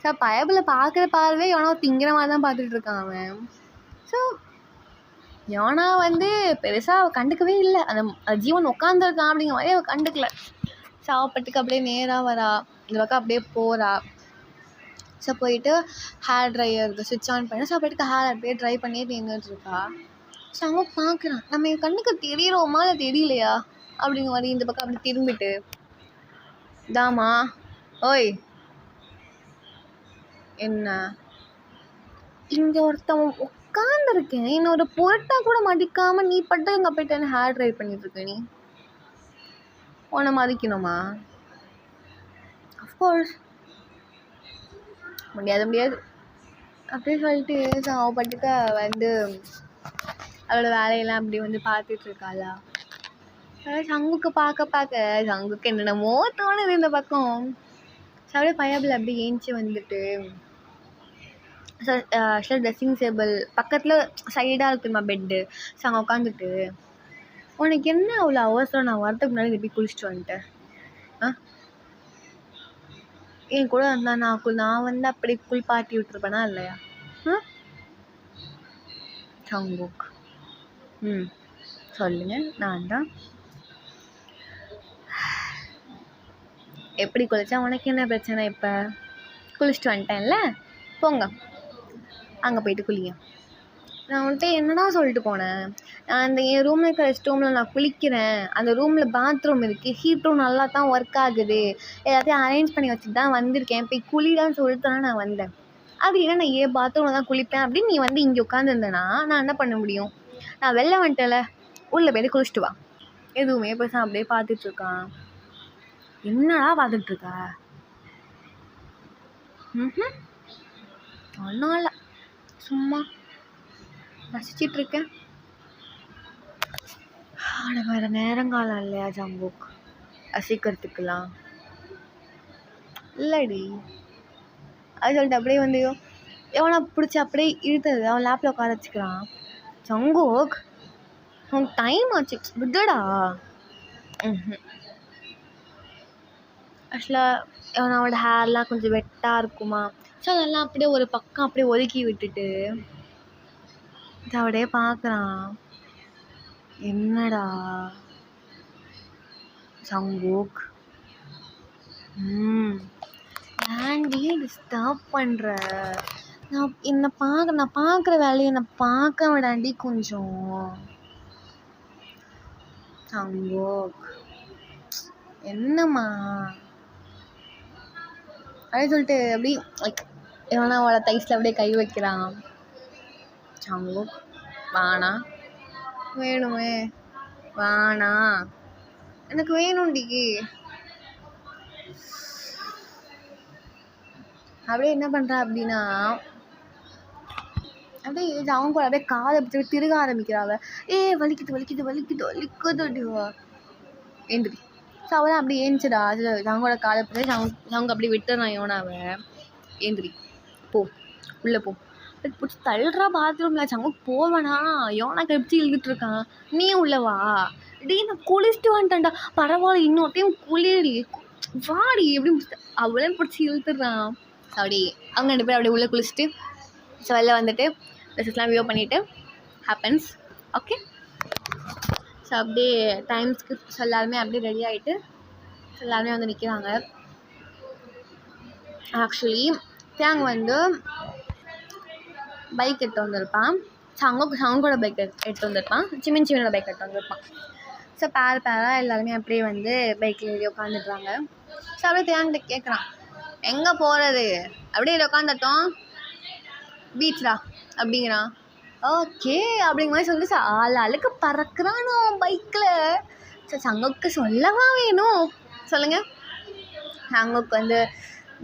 ஸோ பயபில் பார்க்குற பார்வை யோனாவை திங்கிற மாதிரி தான் பார்த்துட்டு இருக்கான் அவன். ஸோ யோனா வந்து பெருசாக அவள் கண்டுக்கவே இல்லை. அந்த ஜீவன் உட்காந்துருக்கான் அப்படிங்கிற மாதிரி அவள் கண்டுக்கல. சாப்பிட்டுக்கு அப்படியே நேராக வரா. இந்த பக்கம் அப்படியே போகிறா. ஸோ போயிட்டு ஹேர் ட்ரையருக்கு ஸ்விட்ச் ஆன் பண்ணி சாப்பிட்டுக்கு ஹேர் அப்படியே ட்ரை பண்ணியே நின்றுட்டுருக்கா. ஸோ அவங்க பார்க்குறான், நம்ம என் கண்ணுக்கு தெரியிறோமா இல்லை தெரியலையா அப்படிங்கிற மாதிரி இந்த பக்கம் அப்படி திரும்பிட்டு, தாமா ஓய் என்ன இங்கே ஒருத்தவன் உட்காந்துருக்கேன், என்னோட பொருட்டா கூட மதிக்காமல் நீ பட்டு எங்கே போயிட்டு ஹேர் ட்ரை பண்ணிட்டுருக்க, நீ உன்னை மதிக்கணுமா? அஃப்கோர்ஸ் முடியாது அப்படியே சொல்லிட்டு அவள் பட்டுக்க வந்து அவளோட வேலையெல்லாம் அப்படி வந்து பார்த்துட்ருக்காளா. அதாவது சங்குக்கு பார்க்க சங்குக்கு என்னென்னமோ தோணுது இந்த பக்கம். ஸோ அப்படியே பயபிள் அப்படி ஏஞ்சி வந்துட்டு ஆக்சுவலாக ட்ரெஸ்ஸிங் டேபிள் பக்கத்தில் சைடாக இருக்குமா பெட்டு. ஸோ அங்கே உட்காந்துட்டு, உனக்கு என்ன அவ்வளோ அவசரம், நான் வரதுக்கு முன்னாடி எப்படி குளிச்சுட்டு வந்துட்டேன், என் கூட இருந்தா நான் வந்து அப்படி குளிப்பாட்டி விட்டுருப்பேனா இல்லையா? சங்குக் சொல்லுங்க, நான் தான் எப்படி குளிச்சா உனக்கு என்ன பிரச்சனை? இப்போ குளிச்சுட்டு வந்துட்டேன்ல, போங்க அங்கே போயிட்டு குளிங்க. நான் வந்துட்டு என்னடா சொல்லிட்டு போனேன், நான் அந்த என் ரூமில் இருக்கிற ரெஸ்ட் ரூமில் நான் குளிக்கிறேன், அந்த ரூமில் பாத்ரூம் இருக்குது, ஹீட்ரும் நல்லா தான் ஒர்க் ஆகுது, எல்லாத்தையும் அரேஞ்ச் பண்ணி வச்சுட்டு தான் வந்திருக்கேன், போய் குளிடான்னு சொல்லிட்டு தானே நான் வந்தேன். அப்படி இல்லை நான் ஏன் பாத்ரூமில் தான் குளிப்பேன் அப்படின்னு நீ வந்து இங்கே உட்காந்துருந்தேன்னா நான் என்ன பண்ண முடியும்? நான் வெளில வந்துட்டேன்ல, உள்ளே போய்ட்டு குளிச்சுட்டு வா. எதுவுமே பேச அப்படியே பார்த்துட்ருக்கான். என்னடா பார்த்துட்ருக்க? ஒன்றும் இல்லை, சும்மா ரசிச்சிட்ருக்கேன். ஆனால் வேறு நேரங்காலம் இல்லையா ஜம்புக் ரசிக்கிறதுக்கெலாம்? இல்லடி அது சொல்லிட்டு அப்படியே வந்து எவனா பிடிச்சி அப்படியே இழுத்தது அவன் லேப்பில் உட்கார வச்சுக்கிறான். ஜங்குக் உனக்கு டைம் ஆச்சு விட்டுடா. ஆக்சுவலாக அவனோட ஹேர்லாம் கொஞ்சம் வெட்டாக இருக்குமா. ஸோ அதெல்லாம் அப்படியே ஒரு பக்கம் அப்படியே ஒதுக்கி விட்டுட்டு அப்படியே பார்க்குறான். என்னடா சங்குக் ஏன்டி டிஸ்டர்ப் பண்ணுற? நான் பார்க்குற வேலையை நான் பார்க்க விடாண்டி கொஞ்சம். சங்குக் என்னம்மா அப்படின்னு சொல்லிட்டு அப்படி லைக் எவனா அவளை தைஸில் அப்படியே கை வைக்கிறான். சங்குக் வானா வேணுமே, வானா எனக்கு வேணும்டி. அப்படியே என்ன பண்ணுறா அப்படின்னா அப்படியே அவங்க கூட அப்படியே காதை பிடிச்சி திருக ஆரம்பிக்கிறாவ. வலிக்குதுடிவா ஏந்திரி. ஸோ அவள் தான் அப்படி ஏஞ்சிடா. அது அவங்களோட காதை பிடிச்சி அவங்க அப்படி விட்டுறான் யோனாவை. ஏந்திரி போ உள்ளே போ பிடிச்சி தள்ளுறா பாத்ரூமில். சங்க போவேனா யோனா கழிச்சு இழுத்துட்ருக்கான். நீ உள்ளவா டே நான் குளிச்சுட்டு வந்துட்டேன்டா. பரவாயில்ல இன்னொரு டைம் குளிடி வாடி எப்படி அவளே பிடிச்சி இழுத்துடுறான். அப்படி அவங்க 2 பேரும் அப்படியே உள்ளே குளிச்சுட்டு ஸோ வெளில வந்துட்டு ட்ரெஸ்ஸஸ்லாம் வியூ பண்ணிவிட்டு ஹேப்பன்ஸ் ஓகே. ஸோ அப்படியே டைம்ஸ்க்கு எல்லாருமே அப்படியே ரெடி ஆகிட்டு எல்லாருமே வந்து நிற்கிறாங்க. ஆக்சுவலி தேங்க வந்து பைக் எடுத்து வந்திருப்பான். சங்கோட பைக் எடுத்து வந்திருப்பான். சிமினோட பைக் எடுத்து வந்திருப்பான். ஸோ பேராக எல்லாருமே அப்படியே வந்து பைக்கில் ஏறி உட்காந்துட்றாங்க. ஸோ அப்படியே தேங்கிட்ட கேட்குறான், எங்கே போகிறது? அப்படியே உட்காந்துட்டோம், பீச்டா அப்படிங்கிறான். ஓகே அப்படிங்கிற மாதிரி சொல்லிட்டு ஆளுக்கு பறக்கிறானோ பைக்கில். ஸோ சங்குக்கு சொல்லவா வேணும், சொல்லுங்கள். சங்குக்கு வந்து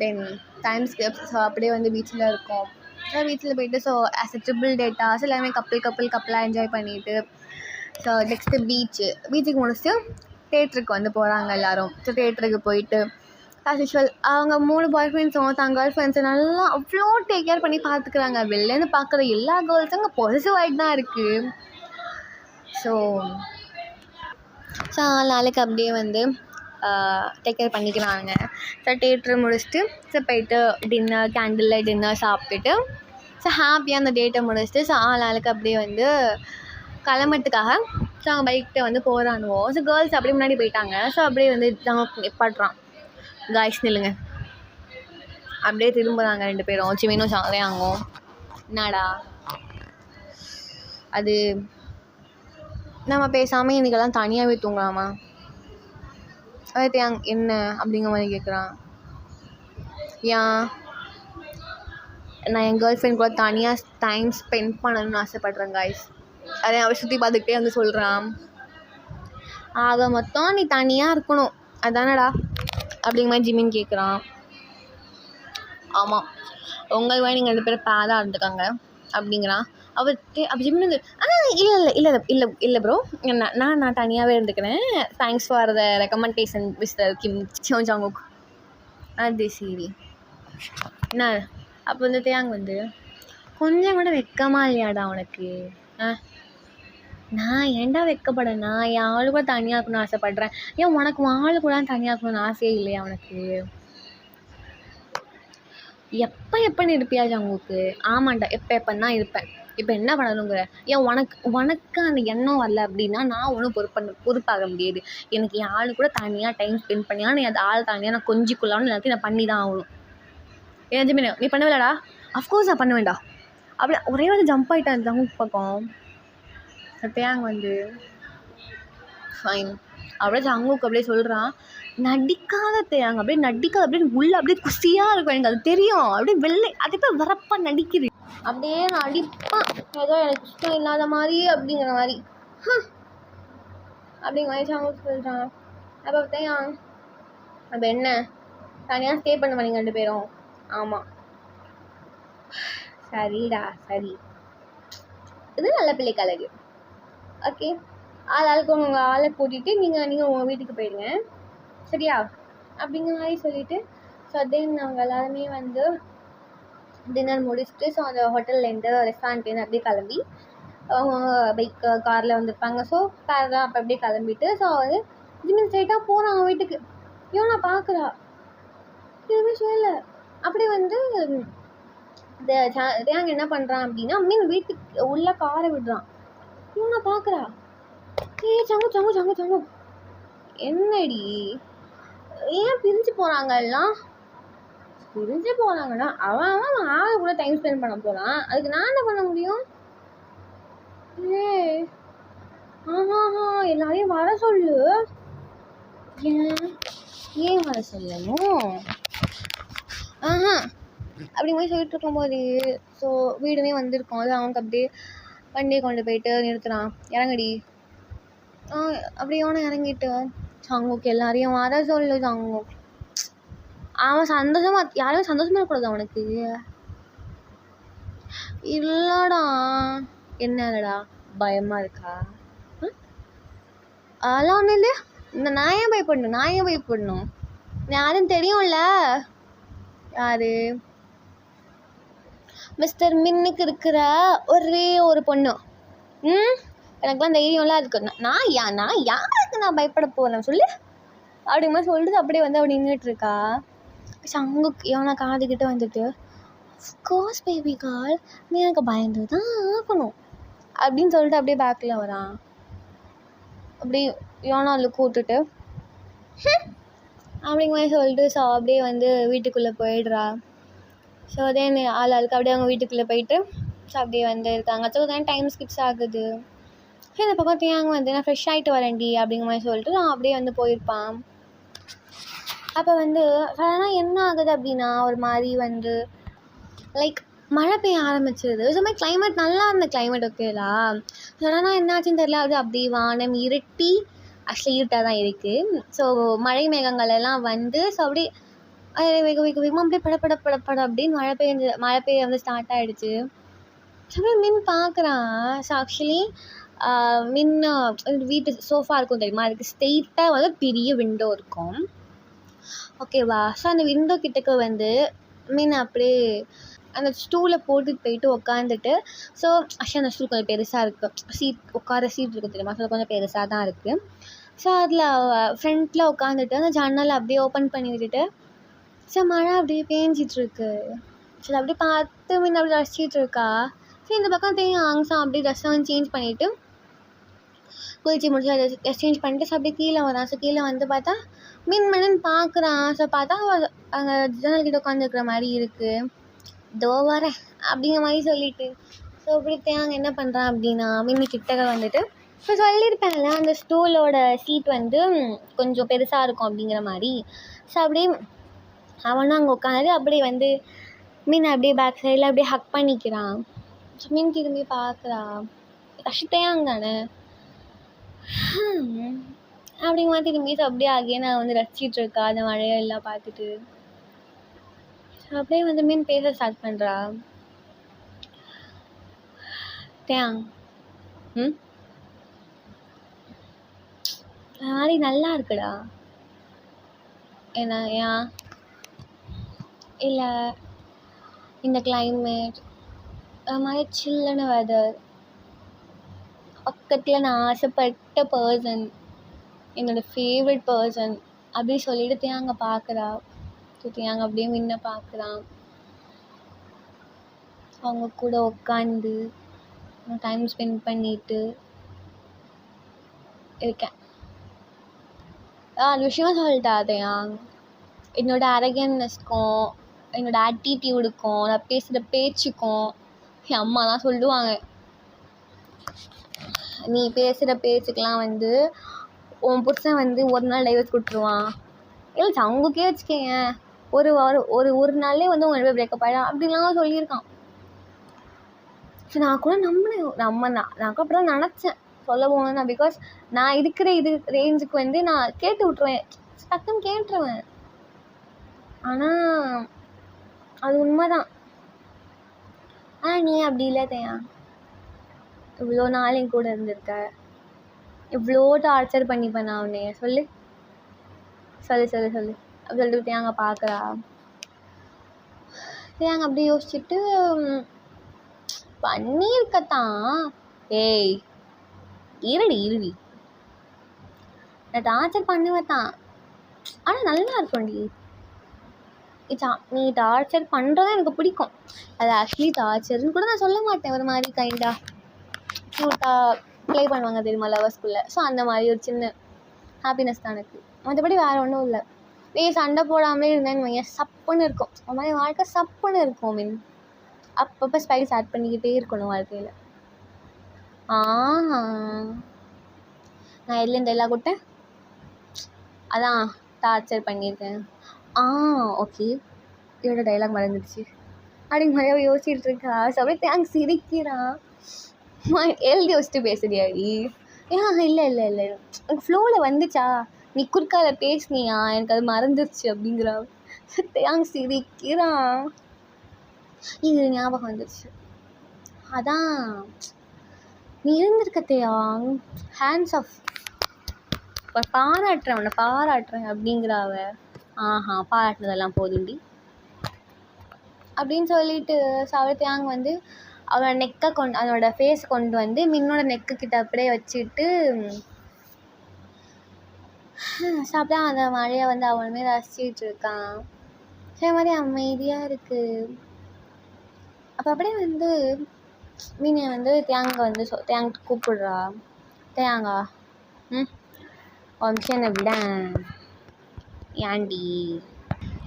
தென் டைம் ஸ்கிப். ஸோ அப்படியே வந்து பீச்சில் இருக்கோம். ஸோ பீச்சில் போயிட்டு so as a triple data so எல்லாமே கப்பலாக என்ஜாய் பண்ணிவிட்டு ஸோ நெக்ஸ்ட்டு பீச்சுக்கு முடிச்சுட்டு தேட்டருக்கு வந்து போகிறாங்க எல்லோரும். ஸோ தேட்டருக்கு போயிட்டு ஆஸ் யூஷுவல் அவங்க 3 பாய் ஃப்ரெண்ட்ஸும் தான் கேர்ள் ஃப்ரெண்ட்ஸை நல்லா அவ்வளோ டேக் கேர் பண்ணி பார்த்துக்குறாங்க. வெளிலேருந்து பார்க்குற எல்லா கேர்ள்ஸும் அங்கே பாசிட்டிவ் ஆகிட்டு தான் இருக்குது. ஸோ நாளைக்கு அப்படியே வந்து டேக் கேர் பண்ணிக்கிறாங்க. ஸோ தேட்ரு முடிச்சுட்டு ஸோ போயிட்டு கேண்டில் டின்னர் சாப்பிட்டுட்டு ஸோ ஹாப்பியாக அந்த டேட்டை முடிச்சுட்டு ஸோ நாளைக்கு அப்படியே வந்து கிளம்புறதுக்காக ஸோ அவங்க பைக்கிட்ட வந்து போகிறானுவோம். ஸோ கேர்ள்ஸ் அப்படியே முன்னாடி போயிட்டாங்க. ஸோ அப்படியே வந்து அவங்க நிப்பாட்டுறான், காய்ஸ் நில்லுங்க. அப்படியே திரும்புகிறாங்க 2 பேரும், சிமினும் சாங்கும். என்னடா அது, நம்ம பேசாமல் இன்றைக்கெல்லாம் தனியாகவே தூங்கலாமா? அது என்ன அப்படிங்கிற மாதிரி கேட்குறான். ஏன் நான் என் கேர்ள் ஃப்ரெண்ட் கூட தனியாக டைம் ஸ்பெண்ட் பண்ணணும்னு ஆசைப்பட்றேன் காய்ஸ். அதை அவள் சுற்றி பார்த்துக்கிட்டே வந்து சொல்கிறான். ஆக மொத்தம் நீ தனியாக இருக்கணும் அதானடா அப்படிங்கிற மாதிரி ஜிமின் கேட்குறான். ஆமாம், உங்கள் வேலை நீங்கள் 2 பேரும் பேராக இருந்துக்காங்க அப்படிங்கிறான். அப்போ ஜிமின் வந்து இல்லை ப்ரோ, நான் தனியாகவே இருந்துக்கிறேன், thanks for the recommendation mister Kim Jungkook. அது சரி என்ன? அப்போ வந்து தேங் வந்து கொஞ்சம் கூட வெக்கமா இல்லையாடா உனக்கு? நான் ஏன்டா வெக்கப்படேன்? நான் என் ஆளு கூட தனியாக இருக்கணும்னு ஆசைப்பட்றேன். ஏன் உனக்கு ஆளு கூட தனியாக இருக்கணும்னு ஆசையே இல்லையா உனக்கு? எப்போன்னு இருப்பியா ஜங்குக்கு? ஆமாண்டா, எப்போன்னு தான் இருப்பேன். இப்போ என்ன பண்ணணுங்கிற? ஏன் உனக்கு அந்த எண்ணம் வரல அப்படின்னா நான் ஒன்றும் பொறுப்பாக முடியாது. எனக்கு என் ஆளு கூட தனியாக டைம் ஸ்பெண்ட் பண்ணியா நீ அந்த ஆள் தனியாக நான் கொஞ்சிக்கொள்ளான்னு எல்லாத்தையும் நான் பண்ணி தான் ஆகணும். ஏன் ஜிமின் நீ பண்ணுவேலடா? அஃப்கோர்ஸ் நான் பண்ணுவேன்டா. அப்படியே ஒரே வந்து ஜம்ப் ஆகிட்டேன் ஜங்குக்கு பக்கம். தேங் வந்து ஃபைன் அப்படியே ஜங்குக்கு அப்படியே சொல்கிறான். நடிக்காத தேங்க, அப்படியே நடிக்காத, அப்படியே உள்ள அப்படியே குசியாக இருக்கும், எனக்கு அது தெரியும். அப்படியே வெள்ளை அது போய் வரப்பாக நடிக்குது, அப்படியே நடிப்பான் ஏதோ எனக்கு இஷ்டம் இல்லாத மாதிரி அப்படிங்கிற மாதிரி அப்படிங்கிற மாதிரி ஜங்குக்கு சொல்கிறான். அப்போ தேங் அப்போ என்ன தனியாக ஸ்டே பண்ண நீங்கள் 2 பேரும்? ஆமாம். சரிடா சரி, இது நல்ல பிள்ளைக்கு அழகு. ஓகே, ஆளுக்கு உங்கள் ஆளை கூட்டிகிட்டு நீங்கள் உங்கள் வீட்டுக்கு போயிடுங்க சரியா அப்படிங்கிற மாதிரி சொல்லிவிட்டு ஸோ தென் அவங்க எல்லாருமே வந்து டின்னர் முடிச்சுட்டு ஸோ அந்த ஹோட்டல்லேருந்து ரெஸ்டாரண்ட்லேருந்து அப்படியே கிளம்பி அவங்க காரில் வந்துருப்பாங்க. ஸோ காரில் அப்போ அப்படியே கிளம்பிட்டு ஸோ வந்து ஜிமின் ஸ்ட்ரைட்டாக போகிறாங்க வீட்டுக்கு. நான் பார்க்குறா எதுவுமே சொல்லலை. அப்படியே வந்து தேங்க என்ன பண்ணுறான் அப்படின்னா வீட்டுக்கு உள்ள காரை விடுறான். நான் பார்க்குறா, சங்கு சங்கு சங்கு சங்கு என்னடி ஏன் பிரிஞ்சு போகிறாங்க எல்லாம்? பிரிஞ்சு போகிறாங்கன்னா அவன் ஆளு கூட டைம் ஸ்பெண்ட் பண்ண போகிறான், அதுக்கு நான் என்ன பண்ண முடியும்? எல்லாரையும் வர சொல்லு. ஏன் வர சொல்லணும்? அப்படி மாதிரி சொல்லிட்டு இருக்கும்போது ஸோ வீடுமே வந்திருக்கோம். அது அவனுக்கு அப்படியே வண்டியை கொண்டு போயிட்டு நிறுத்துறான். இறங்கடி. அப்படியே அவனை இறங்கிட்டு சங்குக்கு எல்லாரையும் வர சொல்லு சங்கு. அவன் சந்தோஷமாக யாரையும் சந்தோஷமாக இருக்கக்கூடாது அவனுக்கு. இல்லைடா. என்ன இல்லைடா, பயமாக இருக்கா? அதெல்லாம் ஒன்றும் இல்லை. இந்த நான் ஏன் பயப்படணும்? யாரும் தெரியும்ல. யாரு? மிஸ்டர் மின்னுக்கு இருக்கிற ஒரே ஒரு பொண்ணு. எனக்குலாம் தைரியம்லாம் அதுக்கு நான் யாருக்கு நான் பயப்பட போகிறேன் சொல்லு அப்படிங்கிற மாதிரி சொல்லிட்டு அப்படியே வந்து அப்படி நின்றுட்டுருக்கா. சங்குக்கு எவனா காதுகிட்ட வந்துட்டு கோர்ஸ் பேபி கால் நீ எனக்கு பயந்து தான் ஆகணும் அப்படின்னு சொல்லிட்டு அப்படியே பேக்கில் வரான். அப்படி யோனாவில் கூட்டுட்டு அப்படிங்கிற மாதிரி சொல்லிட்டு ஸோ அப்படியே வந்து வீட்டுக்குள்ளே போயிடுறா. ஸோ தென் ஆளுக்கு அப்படியே அவங்க வீட்டுக்குள்ளே போயிட்டு ஸோ அப்படியே வந்து இருக்காங்க. ஸோ தான் டைம் ஸ்கிப்ஸ் ஆகுது. இந்த பக்கம் தேங்க வந்து நான் ஃப்ரெஷ் ஆகிட்டு வரேன்டி அப்படிங்கிற மாதிரி சொல்லிட்டு நான் அப்படியே வந்து போயிருப்பான். அப்போ வந்து சடனாக என்ன ஆகுது அப்படின்னா ஒரு மாதிரி வந்து லைக் மழை பெய்ய ஆரம்பிச்சிருது. ஸோ மாதிரி கிளைமேட் நல்லா இருந்த கிளைமேட் ஓகேலா. சடனாக என்னாச்சுன்னு தெரியல, அது அப்படி வானம் இருட்டி ஆக்சுவலி இருட்டாக தான் இருக்குது. ஸோ மழை மேகங்கள் எல்லாம் வந்து ஸோ அப்படியே வேக வேக வேகமாக அப்படியே பட அப்படின்னு மழை பெய்ய வந்து ஸ்டார்ட் ஆகிடுச்சு. ஸோ அப்படியே மின் பார்க்குறான். ஸோ ஆக்சுவலி மின்ன வீட்டு சோஃபா இருக்கும் தெரியுமா, அதுக்கு ஸ்ட்ரெயிட்டாக வந்து பெரிய விண்டோ இருக்கும் ஓகேவா. ஸோ அந்த விண்டோ கிட்டக்க வந்து மீன் அப்படியே அந்த ஸ்டூலை போட்டுட்டு போயிட்டு உக்காந்துட்டு. ஸோ ஆக்சுவலி அந்த ஸ்டூல் கொஞ்சம் பெருசாக இருக்குது, உட்கார சீட் இருக்குது தெரியுமா, ஸோ கொஞ்சம் பெருசாக தான் இருக்குது. ஸோ அதில் ஃப்ரண்ட்டில் உட்காந்துட்டு அந்த ஜன்னலை அப்படியே ஓப்பன் பண்ணி விட்டுட்டு ஸோ மழை அப்படியே பேஞ்சிட்ருக்கு. ஸோ அப்படியே பார்த்து மீன் அப்படி ரசிச்சிட்டு இருக்கா. ஸோ இந்த பக்கம் ஆங்ஸாக அப்படியே ட்ரெஸ்ஸை வந்து சேஞ்ச் பண்ணிவிட்டு குளிச்சு முடிச்சு அதை ட்ரெஸ் சேஞ்ச் பண்ணிட்டு ஸோ அப்படியே கீழே வரான். ஸோ கீழே வந்து பார்த்தா மின்னு பார்க்குறான். ஸோ பார்த்தா அங்கே ஜன்னல் கிட்ட உட்காந்துருக்குற மாதிரி இருக்குது. இதோ வரேன் அப்படிங்கிற மாதிரி சொல்லிட்டு ஸோ இப்படி தேங்க என்ன பண்ணுறான் அப்படின்னா மின்னு கிட்டக்க வந்துட்டு ஸோ சொல்லியிருப்பேன்ல அந்த ஸ்டூலோட சீட் வந்து கொஞ்சம் பெருசாக இருக்கும் அப்படிங்கிற மாதிரி. ஸோ அப்படியே அவனும் அங்கே உட்காந்து அப்படியே வந்து மீன் அப்படியே பேக் சைடில் அப்படியே ஹக் பண்ணிக்கிறான். ஸோ மீன் திரும்பி பார்க்குறான், கஷ்டத்தையாங்க தானே அப்படிங்கிற மாதிரி திரும்பி ஸோ அப்படியே ஆகியே நான் வந்து ரசிச்சிட்டு இருக்கா அந்த மழையெல்லாம் பார்த்துட்டு. அப்படியே வந்து மீன் பேச ஸ்டார்ட் பண்ணுறா. தேங் நாளை நல்லா இருக்குடா. என்ன ஏன் இல்லை இந்த கிளைமேட் ஒரு மாதிரி சில்லுன்னு வெதர், பக்கத்தில் நான் ஆசைப்பட்ட பர்சன், என்னோடய ஃபேவரட் பர்சன் அப்படி சொல்லிட்டு தேங்க பார்க்குறா. தேங்க அப்படியே முன்ன பார்க்குறான். அவங்க கூட உட்காந்து டைம் ஸ்பெண்ட் பண்ணிட்டு இருக்கேன். அந்த விஷயம் சொல்லிட்டா தேங், என்னோடய அரகன்னஸ்க்கும் என்னோடய ஆட்டிடியூடுக்கும் நான் பேசுகிற பேச்சுக்கும் என் அம்மாலாம் சொல்லுவாங்க, நீ பேசுகிற பேச்சுக்கெலாம் வந்து உன் புருஷன் வந்து ஒரு நாள் டைவர்ஸ் கொடுத்துருவான், இல்லை அவங்களுக்கே வச்சுக்கேங்க ஒரு நாள்லேயே வந்து உங்கள் ரெண்டு பிரேக்கப் ஆகிடும் அப்படின்லாம் சொல்லியிருக்கான். ஸோ நான் கூட நம்பினேன். நான் கூட அப்படி தான் நினச்சேன் சொல்ல போனேன்னா. பிகாஸ் நான் இருக்கிற ரேஞ்சுக்கு வந்து நான் கேட்டு விட்ருவேன், டக்குன்னு கேட்டுருவேன். ஆனால் அது உண்மை தான். ஆனால் நீ அப்படி இல்லை தேயா, இவ்வளோ நாள் என் கூட இருந்திருக்க, இவ்வளோ டார்ச்சர் பண்ணிப்பேன் நான் உன்னைய. சொல்லு அப்படி சொல்லிட்டு தேங்க பார்க்குறா. தேங்க அப்படி யோசிச்சுட்டு பண்ணியிருக்கத்தான். ஏய் இருடி நான் டார்ச்சர் பண்ணுவேன் தான், ஆனால் நல்லா இருக்கும்டி. நீ டார்ச்சர் பண்ணுறது எனக்கு பிடிக்கும். அது ஆக்சுவலி டார்ச்சர்னு கூட நான் சொல்ல மாட்டேன், ஒரு மாதிரி கைண்டாக க்யூட்டாக ப்ளே பண்ணுவாங்க தெரியுமா லவர்ஸ்குள்ளே. ஸோ அந்த மாதிரி ஒரு சின்ன ஹாப்பினஸ் தான் எனக்கு, மற்றபடி வேறு ஒன்றும் இல்லை. சண்டை போடாமலே இருந்தேன்னு வையன் சப்புன்னு இருக்கும், ஒரு மாதிரி வாழ்க்கை சப்புன்னு இருக்கும். அப்பப்போ ஸ்பைஸ் ஆட் பண்ணிக்கிட்டே இருக்கணும் வாழ்க்கையில். நான் எதுலேருந்து எல்லாம் கூட்டேன், அதான் டார்ச்சர் பண்ணியிருக்கேன். ஓகே இதோட டைலாக் மறந்துடுச்சு அப்படிங்க மாதிரியாக யோசிச்சுட்டு இருக்கா. அப்படியே தேங்க்ஸ் சிரிக்கிறான். எழுதி வச்சுட்டு பேசுறியாடி? இல்லை எனக்கு ஃப்ளோவில் வந்துச்சா, நீ குறுக்கால பேசுனியா, எனக்கு அது மறந்துடுச்சு அப்படிங்கிறா. தேங்க்ஸ் சிரிக்கிறான். இது ஞாபகம் வந்துடுச்சு, அதான் நீ இருந்திருக்க தேயாங், ஹேண்ட்ஸ் ஆஃப் பாராட்டுறேன் அப்படிங்கிறாவ. பாராட்டினதெல்லாம் போதுண்டி அப்படின்னு சொல்லிட்டு தேங் வந்து அவளோட நெக்கை அதனோட ஃபேஸ் கொண்டு வந்து மின்னோட நெக்கு கிட்ட அப்படியே வச்சுட்டு சாப்பிட்டா அந்த மழையை வந்து அவனுமே ரசிச்சிட்டு இருக்கான். சரி மாதிரி அமைதியாக இருக்குது. அப்போ அப்படியே வந்து மீனை வந்து தேங்க வந்து தேங்க கூப்பிடுறா. தேங்கா என்ன விட ஏன்டி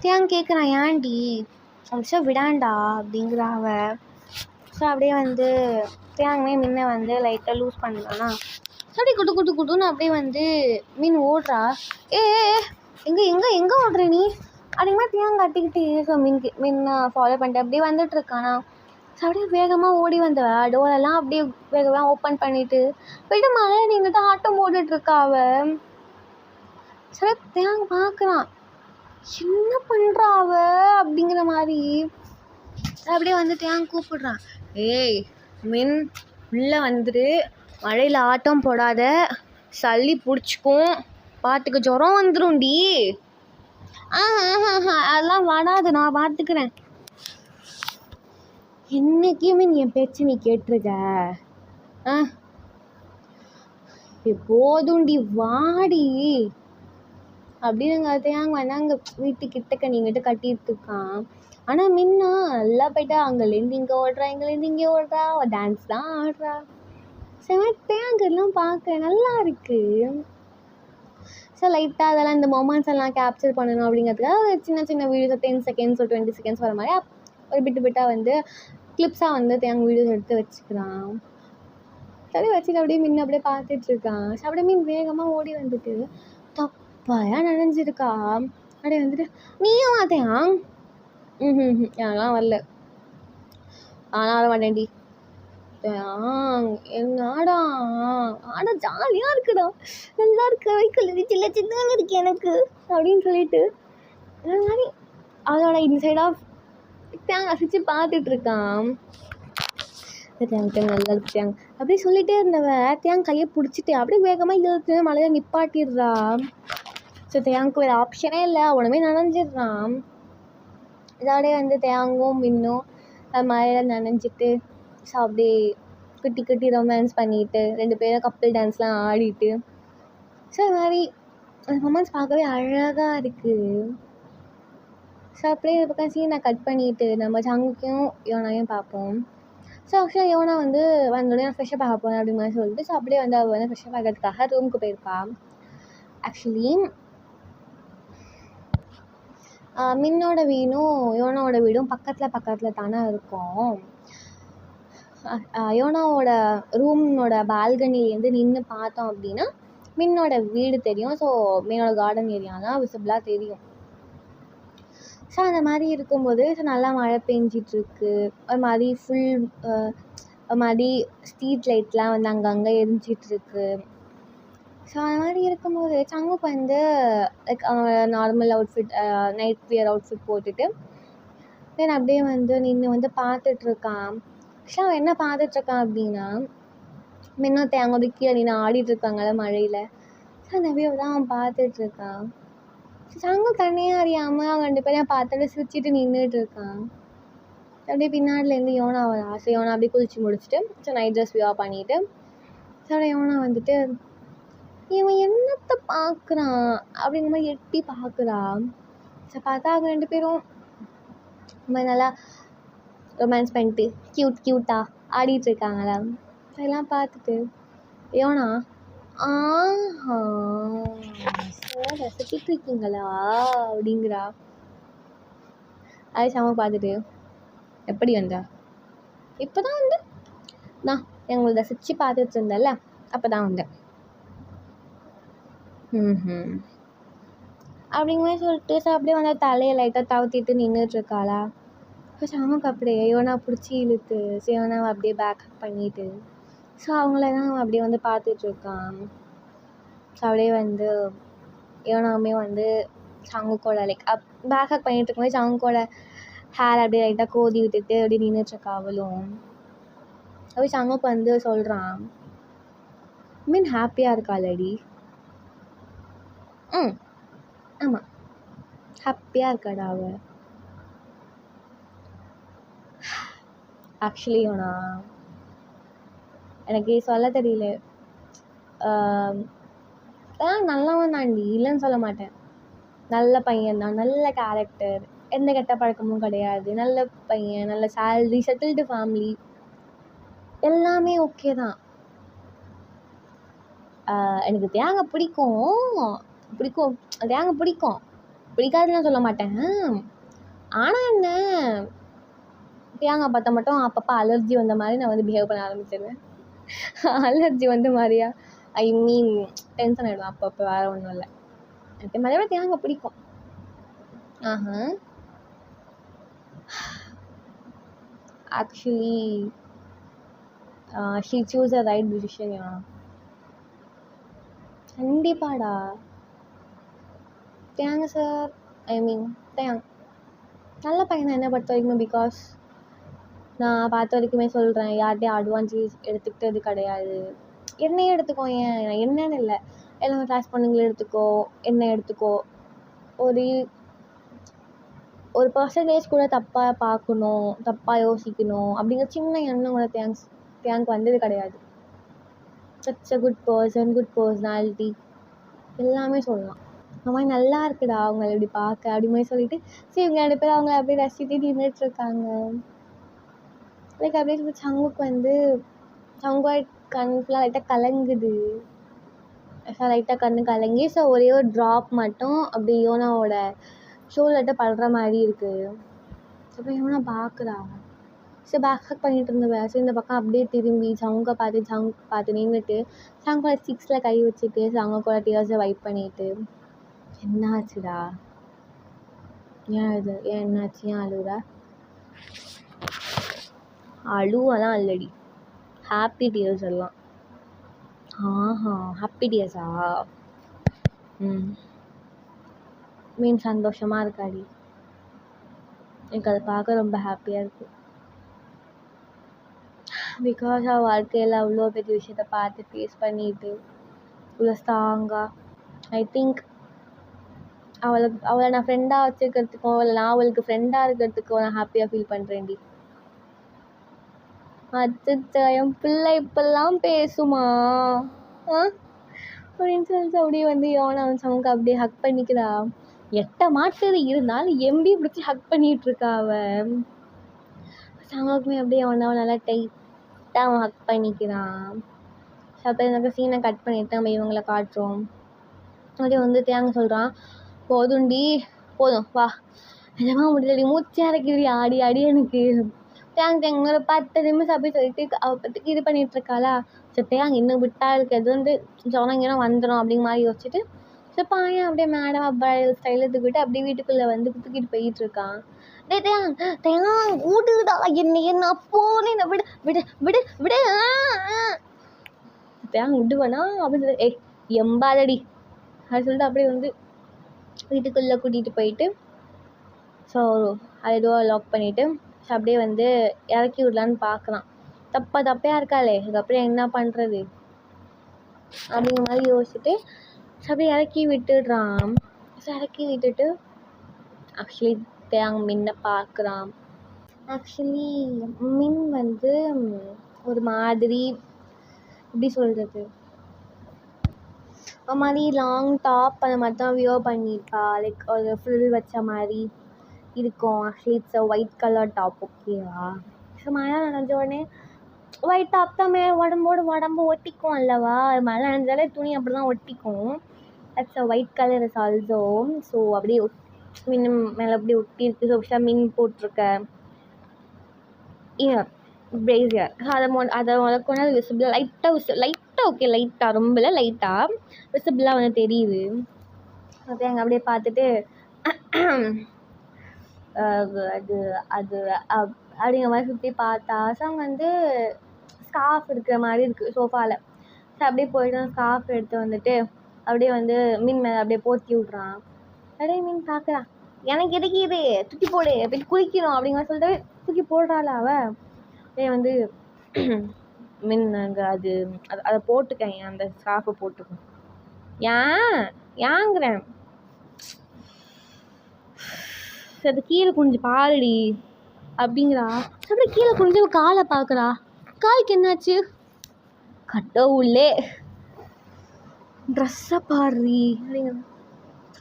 தேங்க கேட்குறான், ஏன்டி நிமிஷம் விடாண்டா அப்படிங்கிறாவ. ஸோ அப்படியே வந்து தேங்கமே முன்ன வந்து லைட்டாக லூஸ் பண்ணலான்னா அப்படியே குட்டு குட்டு குட்டுன்னு அப்படியே வந்து மீன் ஓடுறா. ஏ எங்கே எங்கே எங்கே ஓடுற நீ அப்படிங்கிற மாதிரி தேங்காய் கட்டிக்கிட்டு. ஸோ மீன் ஃபாலோ பண்ணிட்டு அப்படியே வந்துட்டுருக்கானா. ஸோ அப்படியே வேகமாக ஓடி வந்தவ டோரெல்லாம் அப்படியே வேகமாக ஓப்பன் பண்ணிவிட்டு போய்ட்டு மழை நின்றுட்டு ஆட்டம் போட்டுட்ருக்கா அவள். சரி தேங்காய் பார்க்குறான், என்ன பண்ணுறா அவ அப்படிங்கிற மாதிரி. அப்படியே வந்து தேங்காய் கூப்பிடுறான், ஏய் மீன் உள்ளே வந்துடு, மழையில் ஆட்டம் போடாத, சளி பிடிச்சிக்கும், பாட்டுக்கு ஜுரம் வந்துடும்டி. அதெல்லாம் வராது, நான் பார்த்துக்கிறேன். என்னைக்குமே நீ என் பேச்சு நீ கேட்டிருக்க. போதும்டி வாடி அப்படின்னு தேங்க வேணாங்க வீட்டுக்கிட்டக்க நீங்கிட்ட கட்டிட்டு இருக்கான். ஆனால் முன்னா நல்லா போயிட்டா அங்கேருந்து இங்கே ஓடுறா, இங்கேருந்து இங்கே ஓடுறா, டான்ஸ் தான் ஆடுறா. தேங்கெல்லாம் பார்க்க நல்லா இருக்குது. ஸோ லைட்டாக அதெல்லாம் இந்த மொமெண்ட்ஸ் எல்லாம் கேப்சர் பண்ணணும் அப்படிங்கிறதுக்காக சின்ன சின்ன வீடியோஸ் 10 செகண்ட்ஸ் ஒரு 20 செகண்ட்ஸ் வர மாதிரி ஒரு பிட்டாக வந்து கிளிப்ஸாக வந்து தேங்க வீடியோஸ் எடுத்து வச்சுக்கிறான். சரி வச்சுட்டு அப்படியே மீன் அப்படியே பார்த்துட்ருக்கான். ஸோ அப்படியே மீன் வேகமாக ஓடி வந்துட்டு தப்பாயாக நனைஞ்சிருக்கா. அப்படியே வந்துட்டு நீயும் மாத்தேன். அதெல்லாம் வரல, ஆனால் வர மாட்டேன்டி. என்னடா ஆடா ஜாலியாக இருக்குடா, நல்லா இருக்கு, வைக்கல சின்ன சின்ன இருக்கு எனக்கு அப்படின்னு சொல்லிட்டு அது மாதிரி அதோட இன்சைடாக தேங்காய் ரசித்து பார்த்துட்ருக்கான். தேங்காய் நல்லா இருக்கு தேங்காய் அப்படியே சொல்லிகிட்டே இருந்தவ தேங்காய் கையை பிடிச்சிட்டு அப்படியே வேகமாக இழுத்து மழையை நிப்பாட்டிடுறா. ஸோ தேங்காய்க்கு வேறு ஆப்ஷனே இல்லை, உடனே நனைஞ்சிடுறான். இதோடய வந்து தேங்கும் மின்னும் மழையில் நனைஞ்சிட்டு ஸோ அப்படியே குட்டி குட்டி ரொமான்ஸ் பண்ணிட்டு 2 பேரும் கப்பிள் டான்ஸ்லாம் ஆடிட்டு ஸோ அது மாதிரி அந்த ரொமான்ஸ் பார்க்கவே அழகாக இருக்குது. ஸோ அப்படியே இது பக்கம் சீனை கட் பண்ணிவிட்டு நம்ம சங்குக்கும் யோனாவையும் பார்ப்போம். ஸோ ஆக்சுவலாக யோனா வந்து வந்தோடனே நான் ஃப்ரெஷ்ஷாக பார்க்க போகிறேன் அப்படி மாதிரி சொல்லிட்டு ஸோ அப்படியே வந்து அவள் வந்து ஃப்ரெஷ்ஷாக பார்க்கறதுக்காக ரூமுக்கு போயிருப்பாள். ஆக்சுவலி மின்னோட வீடும் யோனாவோட வீடும் பக்கத்தில் தானே இருக்கும். யோனாவோட ரூமோட பால்கனிலேருந்து நின்று பார்த்தோம் அப்படின்னா மின்னோட வீடு தெரியும். ஸோ மின்னோட கார்டன் ஏரியாலாம் விசிபிளாக தெரியும். ஸோ அந்த மாதிரி இருக்கும்போது ஸோ நல்லா மழை பெஞ்சிட்ருக்கு, ஒரு மாதிரி ஃபுல் ஒரு மாதிரி ஸ்ட்ரீட் லைட்லாம் வந்து அங்கங்கே எரிஞ்சிட்ருக்கு. ஸோ அந்த மாதிரி இருக்கும்போது சங்குக்கு வந்து like normal outfit night wear outfit போட்டுட்டு தென் அப்படியே வந்து நின்று வந்து பார்த்துட்ருக்கான். ஆக்சுவலாக அவன் என்ன பார்த்துட்ருக்கான் அப்படின்னா மின்னும் தேங்காய் கீழே நின்று ஆடிட்டுருக்காங்கல்ல மழையில். ஸோ அந்த வியூ தான் அவன் பார்த்துட்ருக்கான். சங்கு தண்ணியே அறியாமல் அவன் 2 பேரையும் பார்த்துட்டு சிரிச்சிட்டு நின்றுட்டுருக்கான். அப்படியே பின்னாடிலேருந்து யோனா வரா. ஸோ யோனா அப்படியே குளிச்சு முடிச்சுட்டு ஸோ நைட் ட்ரெஸ் வியூவாக பண்ணிவிட்டு ஸோ அப்படியே யோனா வந்துட்டு இவன் என்னத்தை பார்க்குறான் அப்படிங்கிற மாதிரி எட்டி பார்க்குறான். ஸோ பார்த்தா அவங்க 2 பேரும் ரொம்ப நல்லா ரொமான்ஸ் பண்ணிட்டு க்யூட்டாக ஆடிட்டுருக்காங்களா. அதெல்லாம் பார்த்துட்டு யோனா சார் ரசிக்கிட்டு இருக்கீங்களா அப்படிங்கிறா. அது சம பார்த்துட்டு எப்படி வந்தா? இப்போ தான் வந்து நான் எங்களை ரசித்து பார்த்துட்டு இருந்தேன்ல அப்போ தான் வந்தேன் அப்படிங்கிற மாதிரி சொல்லிட்டு ஸோ அப்படியே வந்து தலையை லைட்டாக தவுத்திட்டு நின்றுட்டுருக்காளா. ஸோ சமக்கு அப்படியே யோனா பிடிச்சி இழுத்து ஸோ யோனாவை அப்படியே பேக்கப் பண்ணிவிட்டு ஸோ அவங்கள தான் அவன் அப்படியே வந்து பார்த்துட்ருக்கான். ஸோ அப்படியே வந்து யோனாவுமே வந்து சங்குக்கோட லைக் பேக்கப் பண்ணிகிட்டு இருக்கும்போது சங்குக்கோட ஹேர் அப்படியே லைட்டாக கோதி விட்டுட்டு அப்படியே நின்றுட்டுருக்கா அவளும். அப்படியே சங்குக்கு வந்து சொல்கிறான், மீன் ஹாப்பியாக இருக்காளடி. ஆமாம் ஹாப்பியாக இருக்காடா அவள். ஆக்சுவலி யோனா எனக்கு சொல்ல தெரியல, நல்லவன் தாண்டி, இல்லைன்னு சொல்ல மாட்டேன். நல்ல பையன்தான், நல்ல கேரக்டர், எந்த கெட்ட பழக்கமும் கிடையாது, நல்ல பையன், நல்ல சேலரி, செட்டில்டு ஃபேமிலி, எல்லாமே ஓகே தான். எனக்கு தேங்காய் பிடிக்கும் தேங்காய் பிடிக்காதுன்னு சொல்ல மாட்டேன். ஆனால் என்ன தேங்காய் பார்த்தா மட்டும் அப்பப்போ அலர்ஜி வந்த மாதிரி நான் வந்து பிஹேவ் பண்ண ஆரம்பிச்சிடுவேன். அலர்ஜி வந்த மாதிரியா ஐ மீன் டென்ஷன் ஆகிடுவேன் அப்பப்போ, வேறு ஒன்றும் இல்லை. எனக்கு மறுபடியும் தேங்காய் பிடிக்கும். Actually she choose a right decision. கண்டிப்பாடா தேங்க சார், ஐ மீன் தேங்க் நல்ல பையனை என்ன பொறுத்த வரைக்கும். பிகாஸ் நான் பார்த்த வரைக்குமே சொல்கிறேன், யார்கிட்டையும் அட்வான்டேஜ் எடுத்துக்கிட்டது கிடையாது. என்னையே எடுத்துக்கோ, ஏன் என்னன்னு இல்லை, எல்லாமே கிளாஸ் பொண்ணுங்களை எடுத்துக்கோ, என்ன எடுத்துக்கோ, ஒரு பர்சன்டேஜ் கூட தப்பாக பார்க்கணும், தப்பாக யோசிக்கணும் அப்படிங்கிற சின்ன எண்ணம் கூட தேங்க் வந்தது கிடையாது. Such a good person, good personality எல்லாமே சொல்லலாம். அந்த மாதிரி நல்லா இருக்குடா அவங்கள இப்படி பார்க்க அப்படி மாதிரி சொல்லிட்டு சரி இவங்க 2 பேரும் அவங்கள அப்படியே ரசிச்சுட்டு நின்றுட்டு இருக்காங்க. லைக் அப்படியே சங்குக்கு வந்து சங்குவாய் கண் ஃபுல்லாக லைட்டாக கலங்குது. லைட்டாக கண்ணு கலங்கி ஸோ ஒரே ஒரு ட்ராப் மட்டும் அப்படி யோனாவோட ஷோல்டர்கிட்ட படுற மாதிரி இருக்குது. அப்புறம் யோனா பார்க்குறா. சரி பேக் ஹக் பண்ணிட்டு இருந்தவ சரி இந்த பக்கம் அப்படியே திரும்பி சங்கை பார்த்து நின்றுட்டு சங்கோட 6ல் கை வச்சுட்டு சங்க கூட டியர்ஸை வைப் பண்ணிட்டு, என்னாச்சுடா, ஏன் என்னாச்சு, ஏன் அழுகுறா? அழுவெல்லாம் இல்லடி, ஹாப்பி டியர்ஸ் எல்லாம். ஹாப்பி டியர்ஸா? மீன் சந்தோஷமாக இருக்காடி. எனக்கு அதை பார்க்க ரொம்ப ஹாப்பியாக இருக்குது. பிகாஸ் அவள் வாழ்க்கையில் அவ்வளோ பெரிய விஷயத்த பார்த்து ஃபேஸ் பண்ணிட்டு இவ்வளோ ஸ்ட்ராங்காக, ஐ திங்க் அவளை நான் ஃப்ரெண்டாக வச்சுருக்கிறதுக்கோ இல்லை நான் அவளுக்கு ஃப்ரெண்டாக இருக்கிறதுக்கோ நான் ஹாப்பியாக ஃபீல் பண்ணுறேன்டி. அச்சோ என் பிள்ளை இப்பெல்லாம் பேசுமா அப்படின்னு சொல்லிட்டு அப்படியே வந்து யோனா அவன் சவுங்க அப்படியே ஹக் பண்ணிக்கிறா. எட்ட மாட்டுது இருந்தாலும் எம்பி பிடிச்சி ஹக் பண்ணிகிட்ருக்கா அவன். சவுங்களுக்குமே அப்படியே அவன் நல்லா டைட்டாக அவன் ஹக் பண்ணிக்கிறான். ஸோ அப்போ எனக்கு சீனை கட் பண்ணிவிட்டு நம்ம இவங்களை காட்டுறோம். அப்படியே வந்து தேங்க சொல்கிறான், போதும்டி போதும் வா, நிஜமா முடியலடி, மூச்சே அரைக்குது ஆடி ஆடி எனக்கு. தேங்க ஒரு 10 நிமிஷம் அப்படி சொல்லிட்டு அவள் பற்றிக்கு இது பண்ணிகிட்ருக்காளா. ஸோ தேங்க இன்னும் விட்டா இருக்கிறது வந்து சொன்னாங்கன்னா வந்துடும் அப்படிங்கிற மாதிரி யோசிச்சுட்டு ஸோ பையன் அப்படியே மேடம் அப்பா ஸ்டைலில் தூக்கிட்டு அப்படியே வீட்டுக்குள்ளே வந்து தூக்கிட்டு போயிட்டுருக்கான். தேங்க ஊடுடா என்ன போனே விடு விடு விடு விடு தேங்க விடுவேனா அப்படின்னு சொல்லி எம்பாதடி அது சொல்லிட்டு அப்படியே வந்து வீட்டுக்குள்ளே கூட்டிகிட்டு போயிட்டு ஸோ அது ஏதோ லாக் பண்ணிவிட்டு ஸோ அப்படியே வந்து இறக்கி விடலான்னு பார்க்குறான். தப்பையாக இருக்காளே இதுக்கப்புறம் என்ன பண்ணுறது அப்படிங்கிற மாதிரி யோசிச்சுட்டு ஸோ அப்படியே இறக்கி விட்டுடுறான். ஸோ இறக்கி விட்டுட்டு ஆக்சுவலி தேங்க மின்ன பார்க்குறான். ஆக்சுவலி மின் வந்து ஒரு மாதிரி எப்படி சொல்கிறது, ஒரு மாதிரி லாங் டாப் அந்த மாதிரி தான் வியர் பண்ணியிருப்பா. லைக் ஒரு ஃப்ரில் வச்ச மாதிரி இருக்கும். Actually it's a white colour top, ஓகேவா? ஸோ மழை நனைஞ்ச உடனே ஒயிட் டாப் தான் உடம்பு ஒட்டிக்கும் அல்லவா, மழை நனைஞ்சாலே துணி அப்படி தான் ஒட்டிக்கும். That's a white colour is also. So அப்படியே மின் மேலே அப்படியே ஒட்டி இருக்குது. ஸோ மின் போட்டிருக்க பிரேசியர் அதை கொண்டு விசிபிளாக லைட்டாக ஓகே லைட்டாக ரொம்ப இல்லை லைட்டாக விசிபிளாக வந்து தெரியுது. அதே அங்கே அப்படியே பார்த்துட்டு அது அது அப்படிங்கிற மாதிரி சுற்றி பார்த்தா ஸோ அங்கே வந்து ஸ்கார்ஃப் இருக்கிற மாதிரி இருக்குது சோஃபாவில். ஸோ அப்படியே போய்ட்டு ஸ்கார்ஃப் எடுத்து வந்துட்டு அப்படியே வந்து மீன் மேலே அப்படியே போத்தி விட்றான். அப்படியே மீன் பார்க்குறான், எனக்கு எதுக்கு இது, தூக்கி போடு அப்படி குளிக்கணும் அப்படிங்கிற சொல்லிட்டு தூக்கி போடுறாள் அவள். அப்படியே வந்து மீன் அங்கே அதை போட்டுக்கேன், அந்த ஸ்கார்ஃபை போட்டுக்கேன், ஏங்கிறேன். அது கீழே குனிஞ்சு பாருடி அப்படிங்கிறா. அப்படியே கீழே குனிஞ்சு காலை பார்க்குறா. காலுக்கு என்னாச்சு? கடவுளே, ட்ரெஸ்ஸை பாருடி அப்படிங்கிற.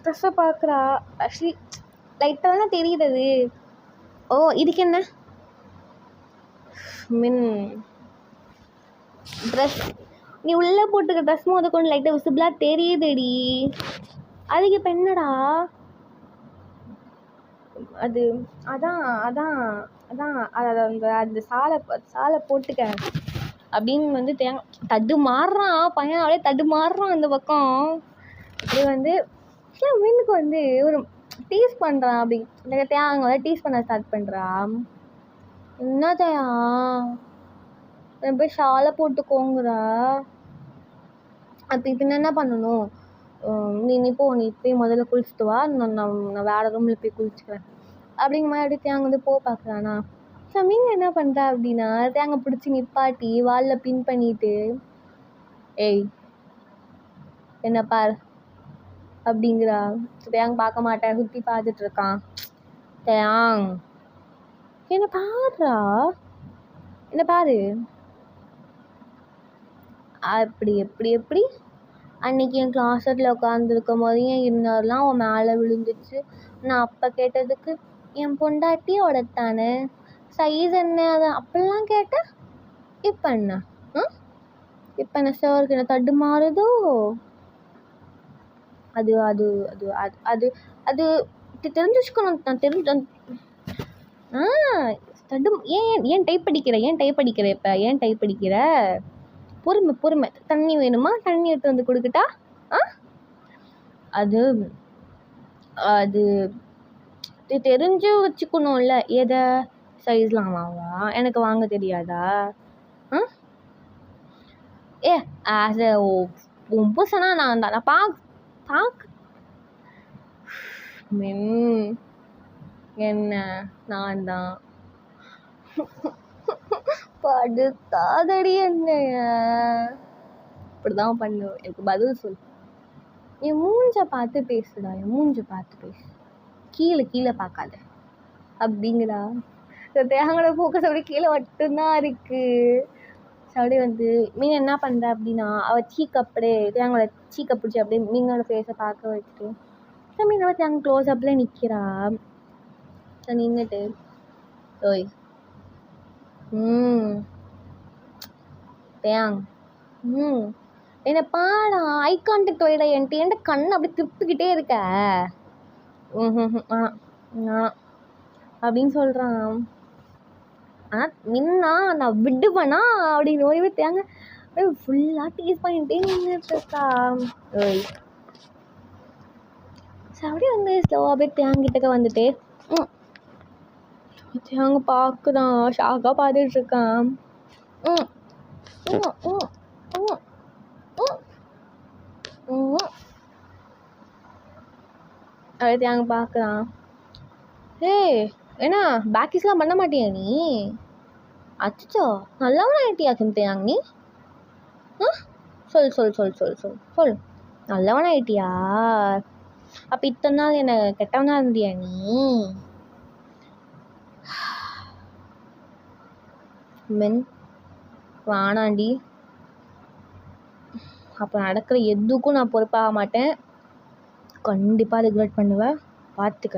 ட்ரெஸ்ஸை பார்க்குறா. ஆக்சுவலி லைட்டாக தானே தெரியுது அது. ஓ இதுக்கு என்ன மின் ட்ரெஸ், நீ உள்ளே போட்டுக்க ட்ரெஸ் முத கொண்டு லைட்டாக விசிபிளாக தெரியுதுடி. அதுக்கு இப்போ என்னடா அது அதான் அதான் அதான் அந்த சாலை போட்டுக்க அப்படின்னு வந்து தட்டு மாறுறான் பையன், அப்படியே தட்டு மாறுறான் இந்த பக்கம். அப்படியே வந்து மீனுக்கு வந்து ஒரு டீஸ் பண்ணுறான். அப்படி தேங்க வந்து டீஸ் பண்ண ஸ்டார்ட் பண்ணுறான். என்ன தயா போய் ஷாலை போட்டுக்கோங்குறா. அப்போ இதுன்னு என்ன பண்ணணும், நீ போய் முதல்ல குளிச்சுட்டு வா, நான் வேறு ரூமில் போய் குளிச்சுக்கிறேன் அப்படிங்கிற மாதிரி அப்படியே தேங்க வந்து பார்க்குறானா. ஸோ மீன் என்ன பண்ணுறா அப்படின்னா தேங்க பிடிச்சி நிப்பாட்டி வாலில் பின் பண்ணிட்டு, ஏய் என்ன பார் அப்படிங்கிறா. தேங்க பார்க்க மாட்டேன், சுற்றி பார்த்துட்டு இருக்கான். தேங் என்ன பாருறா, என்ன பாரு. அப்படி எப்படி அன்னைக்கு என் கிளாஸில் உட்காந்துருக்கும் போது என் இன்னர்லாம் அவன் மேலே விழுந்துச்சு. நான் அப்போ கேட்டதுக்கு என் பொண்டாட்டியோட தானே சைஸ் என்ன அது அப்படிலாம் கேட்டேன். இப்போ என்ன சாருக்கு என்ன தட்டு மாறுதோ. அது அது அது அது அது அது தெரிஞ்சு வச்சுக்கணும். நான் தெரிஞ்சு தட்டு ஏன் டைப் அடிக்கிற இப்போ ஏன் டைப் அடிக்கிற? பொறுமை. தண்ணி வேணுமா? தண்ணி எடுத்து வந்து கொடுக்கட்டா? அது அது தெரிஞ்சு வச்சுக்கணும்ல. எதை சைஸ்லாம் வாவா எனக்கு வாங்க தெரியாதா? ஆஸ் எ உன் புருஷனா நான் தான் பார்க்க என்ன நான் தான் படுத்தாதடி என்னைய. இப்படிதான் பண்ணுவேன். எனக்கு பதில் சொல். என் மூஞ்ச பார்த்து பேசுடா, என் மூஞ்ச பார்த்து பேசு, கீழே பார்க்காத அப்படிங்கிறா. தேங்களோட ஃபோக்கஸ் அப்படியே கீழே மட்டும்தான் இருக்கு. அப்படியே வந்து மீன் என்ன பண்ணுற அப்படின்னா அவள் சீக்கு அப்படியே தேங்களோட சீக்கை பிடிச்சி அப்படியே மீனோட ஃபேஸை பார்க்க வச்சுட்டு மீனோட தேங்க க்ளோஸ் அப்பில் நிற்கிறா. நின்றுட்டு ஓய் தேங் என்ன பாடா ஐ கான்டாக்ட் வைடா என்கிட்ட கண்ணை அப்படி திருப்பிக்கிட்டே இருக்க அப்படின்னு சொல்கிறான். ஆனால் நின்னா நான் விடுவேனா அப்படின்னு ஓய்வு தேங்க ஃபுல்லாக டீஸ் பண்ணிகிட்டே நின்றுட்டுருக்கா. ஓய் அப்படியே வந்து ஸ்லோவாக அப்படியே தேங்கிட்டக்க வந்துட்டு தேங்க பார்க்குறான், ஷாக்காக பார்த்துட்ருக்கான். அப்படியே தேங்க பார்க்குறான். ஏய் என்ன பேக்கிஸ்லாம் பண்ண மாட்டியா நீ? அச்சோ நல்லவனா ஆயிட்டியா தேங்க நீ? சொல் நல்லவனா ஆயிட்டியா? அப்போ இத்தனை நாள் என்ன கெட்டவனா இருந்தியா நீ? மென் வானாண்டி. அப்போ நடக்கிற எதுக்கும் நான் பொறுப்பாக மாட்டேன். கண்டிப்பாக ரெகுலேட் பண்ணுவேன், பார்த்துக்க.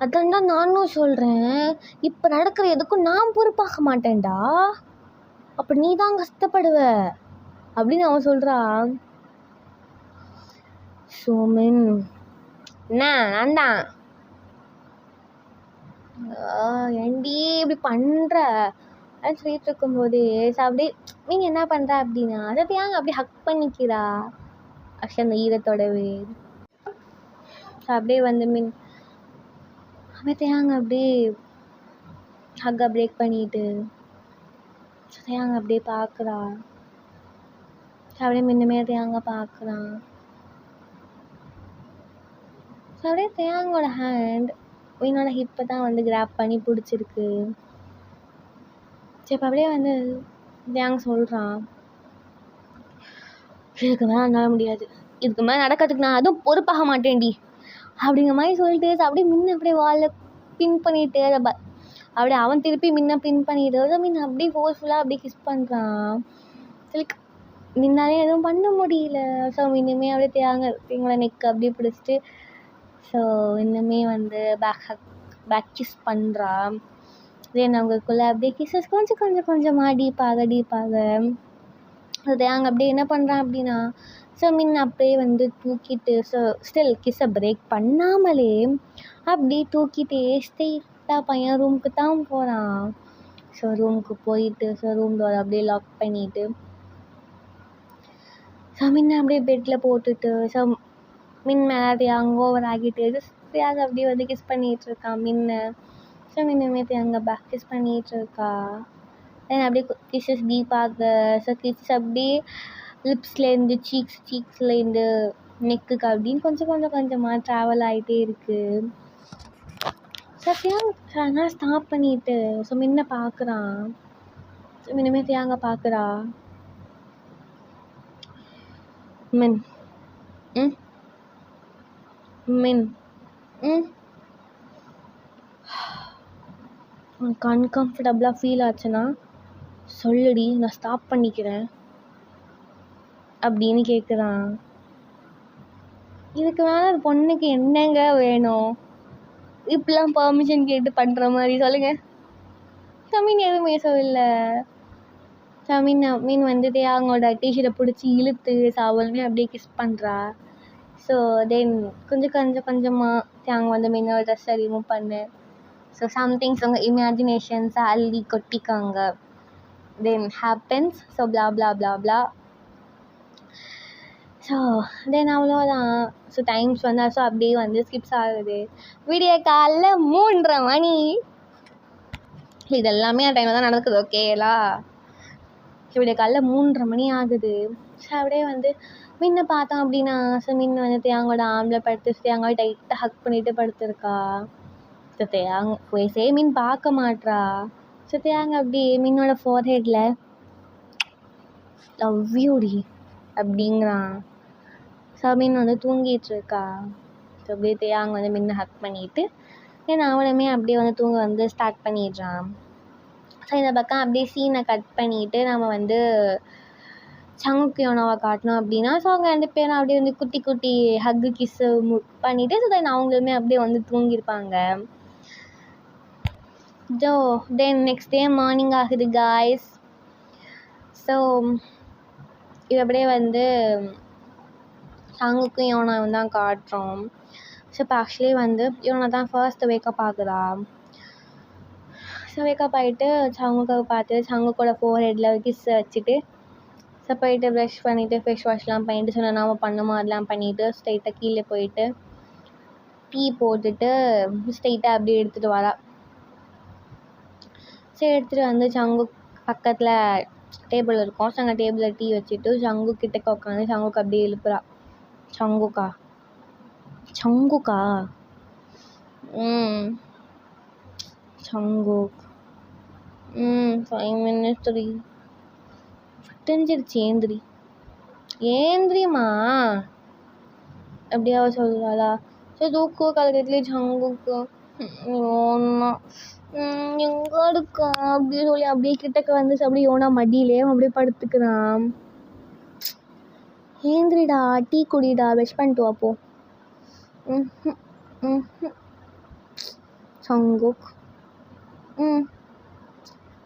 அதான் நானும் சொல்கிறேன், இப்போ நடக்கிற எதுக்கும் நான் பொறுப்பாக மாட்டேன்டா. அப்போ நீ தான் கஷ்டப்படுவ அப்படின்னு அவன் சொல்கிறான். சோமன் என்ன நான் தான் ஏண்டி இப்படி பண்ணுற அப்படின்னு சொல்லிட்டு இருக்கும்போது அப்படியே நீங்கள் என்ன பண்ணுற அப்படின்னா அதை ஏங்க அப்படியே ஹக் பண்ணிக்கிறா ஆக்சுவலி அந்த ஈரத்தோடவே. அப்படியே வந்து அப்படியே தேங்க அப்படியே ஹக்கை பிரேக் பண்ணிட்டு தேங்க அப்படியே பார்க்குறா. அப்படியே முன்னமே தேங்க பார்க்குறான். அப்படியே தேங்கோட ஹேண்ட் என்னோட ஹிப்பை தான் வந்து கிராப் பண்ணி பிடிச்சிருக்கு. சரி இப்போ அப்படியே வந்து தேங்க சொல்கிறான், இதுக்கு மேலே என்னால் முடியாது, இதுக்கு மேலே நடக்கிறதுக்கு நான் அதுவும் பொறுப்பாக மாட்டேன்டி அப்படிங்கிற மாதிரி சொல்லிட்டு அப்படியே முன்ன அப்படியே வாலில் பின் பண்ணிட்டு அப்படியே அவன் திருப்பி முன்ன பின் பண்ணிட்டு மீன் அப்படியே ஃபோர்ஸ்ஃபுல்லாக அப்படியே கிஸ் பண்ணுறான். லைக் முன்னாலே எதுவும் பண்ண முடியல. ஸோ இன்னுமே அப்படியே தேங்களை நெக் அப்படியே பிடிச்சிட்டு ஸோ இன்னுமே வந்து பேக் கிஸ் பண்ணுறா. தென் அவங்களுக்குள்ளே அப்படியே கிஸ்ஸஸ் கொஞ்சமாக டீப்பாக ஸோ தேங்க அப்படியே என்ன பண்ணுறான் அப்படின்னா ஸோ முன்ன அப்படியே வந்து தூக்கிட்டு ஸோ ஸ்டில் கிஸ்ஸை பிரேக் பண்ணாமலே அப்படியே தூக்கிட்டே ஸ்ட்ரெயிட்டாக பையன் ரூமுக்கு தான் போகிறான். ஸோ ரூமுக்கு போயிட்டு ஸோ ரூம் டோர் அப்படியே லாக் பண்ணிவிட்டு ஸோ மின்ன அப்படியே பெட்டில் போட்டுட்டு ஸோ மின் மேலே அங்கே ஓவர் ஆகிட்டு ஃப்ரீயாக அப்படியே வந்து கிஸ் பண்ணிகிட்ருக்கான் மின்ன. ஸோ மின்னமே அங்கே பேக் கிஸ் பண்ணிகிட்ருக்கா. தென் அப்படியே கிஸ்ஸஸ் டீப்பாக ஸோ கிஸ் அப்படியே லிப்ஸ்லேருந்து சீக்ஸ்லேருந்து நெக்குக்கு அப்படின்னு கொஞ்சமாக ட்ராவல் ஆகிட்டே இருக்குது. ஸோ ஆனால் ஸ்டாப் பண்ணிவிட்டு ஸோ மின்ன பார்க்குறான். ஸோ மின்னமே அங்கே பார்க்குறா. மின் மின் உனக்கு அன்கம்ஃபர்டபுளாக ஃபீல் ஆச்சுன்னா சொல்லுடி, நான் ஸ்டாப் பண்ணிக்கிறேன் அப்படின்னு கேட்குறான். இதுக்கு மேலே ஒரு பொண்ணுக்கு என்னங்க வேணும்? இப்படிலாம் பர்மிஷன் கேட்டு பண்ணுற மாதிரி சொல்லுங்கள். மீன் எதுவுமே சொல்லலை. மீன் வந்துட்டு அவங்களோட டீஷர்ட்டை பிடிச்சி இழுத்து அவளுமே அப்படியே கிஸ் பண்ணுறா. ஸோ தென் கொஞ்சமாக அவங்க வந்து மீனோட ட்ரெஸ்ஸை ரிமூவ் பண்ணு. ஸோ சம்திங்ஸ் அவங்க இமேஜினேஷன்ஸை அள்ளி கொட்டிக்காங்க. தென் ஹேப்பன்ஸ். ஸோ ப்ளா ப்ளா ப்ளா ப்ளா. ஸோ தென் அவ்வளோதான். ஸோ டைம்ஸ் வந்தால் ஸோ அப்படியே வந்து ஸ்கிப்ஸ் ஆகுது. விடிய காலைல 3:30 மணி. இதெல்லாமே அந்த டைமில் தான் நடக்குது. ஓகேலா? விடிய காலைல 3:30 மணி ஆகுது. ஸோ அப்படியே வந்து மின்ன பார்த்தோம் அப்படின்னா ஸோ மின் வந்து தேங்கோட ஆம்பில் படுத்து தேங்காய் டைட்டாக ஹக் பண்ணிட்டு படுத்துருக்கா. ஸோ தேங்க மீன் பார்க்க மாட்றா. ஸோ தேங்க அப்படியே மீனோட ஃபோர்ஹெட்டில் லவ் யூடி அப்படிங்கிறான். ஸோ மீன் வந்து தூங்கிட்டுருக்கா. ஸோ அப்படியே தேங்க வந்து மின்ன ஹக் பண்ணிவிட்டு ஏன்னா அவனுமே அப்படியே வந்து தூங்க வந்து ஸ்டார்ட் பண்ணிடுறான். ஸோ இந்த பக்கம் அப்படியே சீனை கட் பண்ணிவிட்டு நம்ம வந்து சங்குக்கு யோனாவை காட்டணும் அப்படின்னா ஸோ அவங்க 2 பேரும் அப்படியே வந்து குட்டி ஹக்கு கிஸ்ஸு பண்ணிவிட்டு ஸோ தென் அவங்களுமே அப்படியே வந்து தூங்கியிருப்பாங்க. So then next day morning ஆகுது காய்ஸ். ஸோ இது அப்படியே வந்து சங்குக்கும் யோனாவும் தான் காட்டுறோம். ஸோ இப்போ ஆக்சுவலி வந்து யோனா தான் ஃபர்ஸ்ட் வேக்கப் ஆகுதா. ஸோ வேக்கப் ஆகிட்டு சங்குக்காக பார்த்து சங்குக்கோட ஃபோர்ஹெட்டில் கிஸ்ஸை வச்சுட்டு ஸோ போயிட்டு ப்ரஷ் பண்ணிவிட்டு ஃபேஸ் வாஷ்லாம் பண்ணிவிட்டு ஸோ நாம் பண்ண மாதிரிலாம் பண்ணிவிட்டு ஸ்ட்ரைட்டாக கீழே போயிட்டு டீ போட்டுட்டு ஸ்ட்ரைட்டாக அப்படியே எடுத்துகிட்டு வரா. ஸோ எடுத்துகிட்டு வந்து சங்கு பக்கத்தில் டேபிள் இருக்கும். ஸோ அங்கே டேபிளில் டீ வச்சுட்டு சங்கு கிட்டக்க உட்காந்து சங்குக்கு அப்படியே எழுப்புறா. சங்குக்கா சங்கு 5 minutes தெரிஞ்சிருச்சு. ஏந்திரிமா அப்படியே அவ சொல்கிறாளா. ஸோ தூக்கு கலக்கத்துலேயே சங்குக்கு யோனா எங்கே இருக்கா அப்படி சொல்லி அப்படியே கிட்டக்க வந்து அப்படியே யோனா மடியிலே அப்படியே படுத்துக்கிறான். ஏந்திரிடா, டீ குடிடா, ப்ரஷ் பண்ணிட்டு வாப்போ. சங்குக்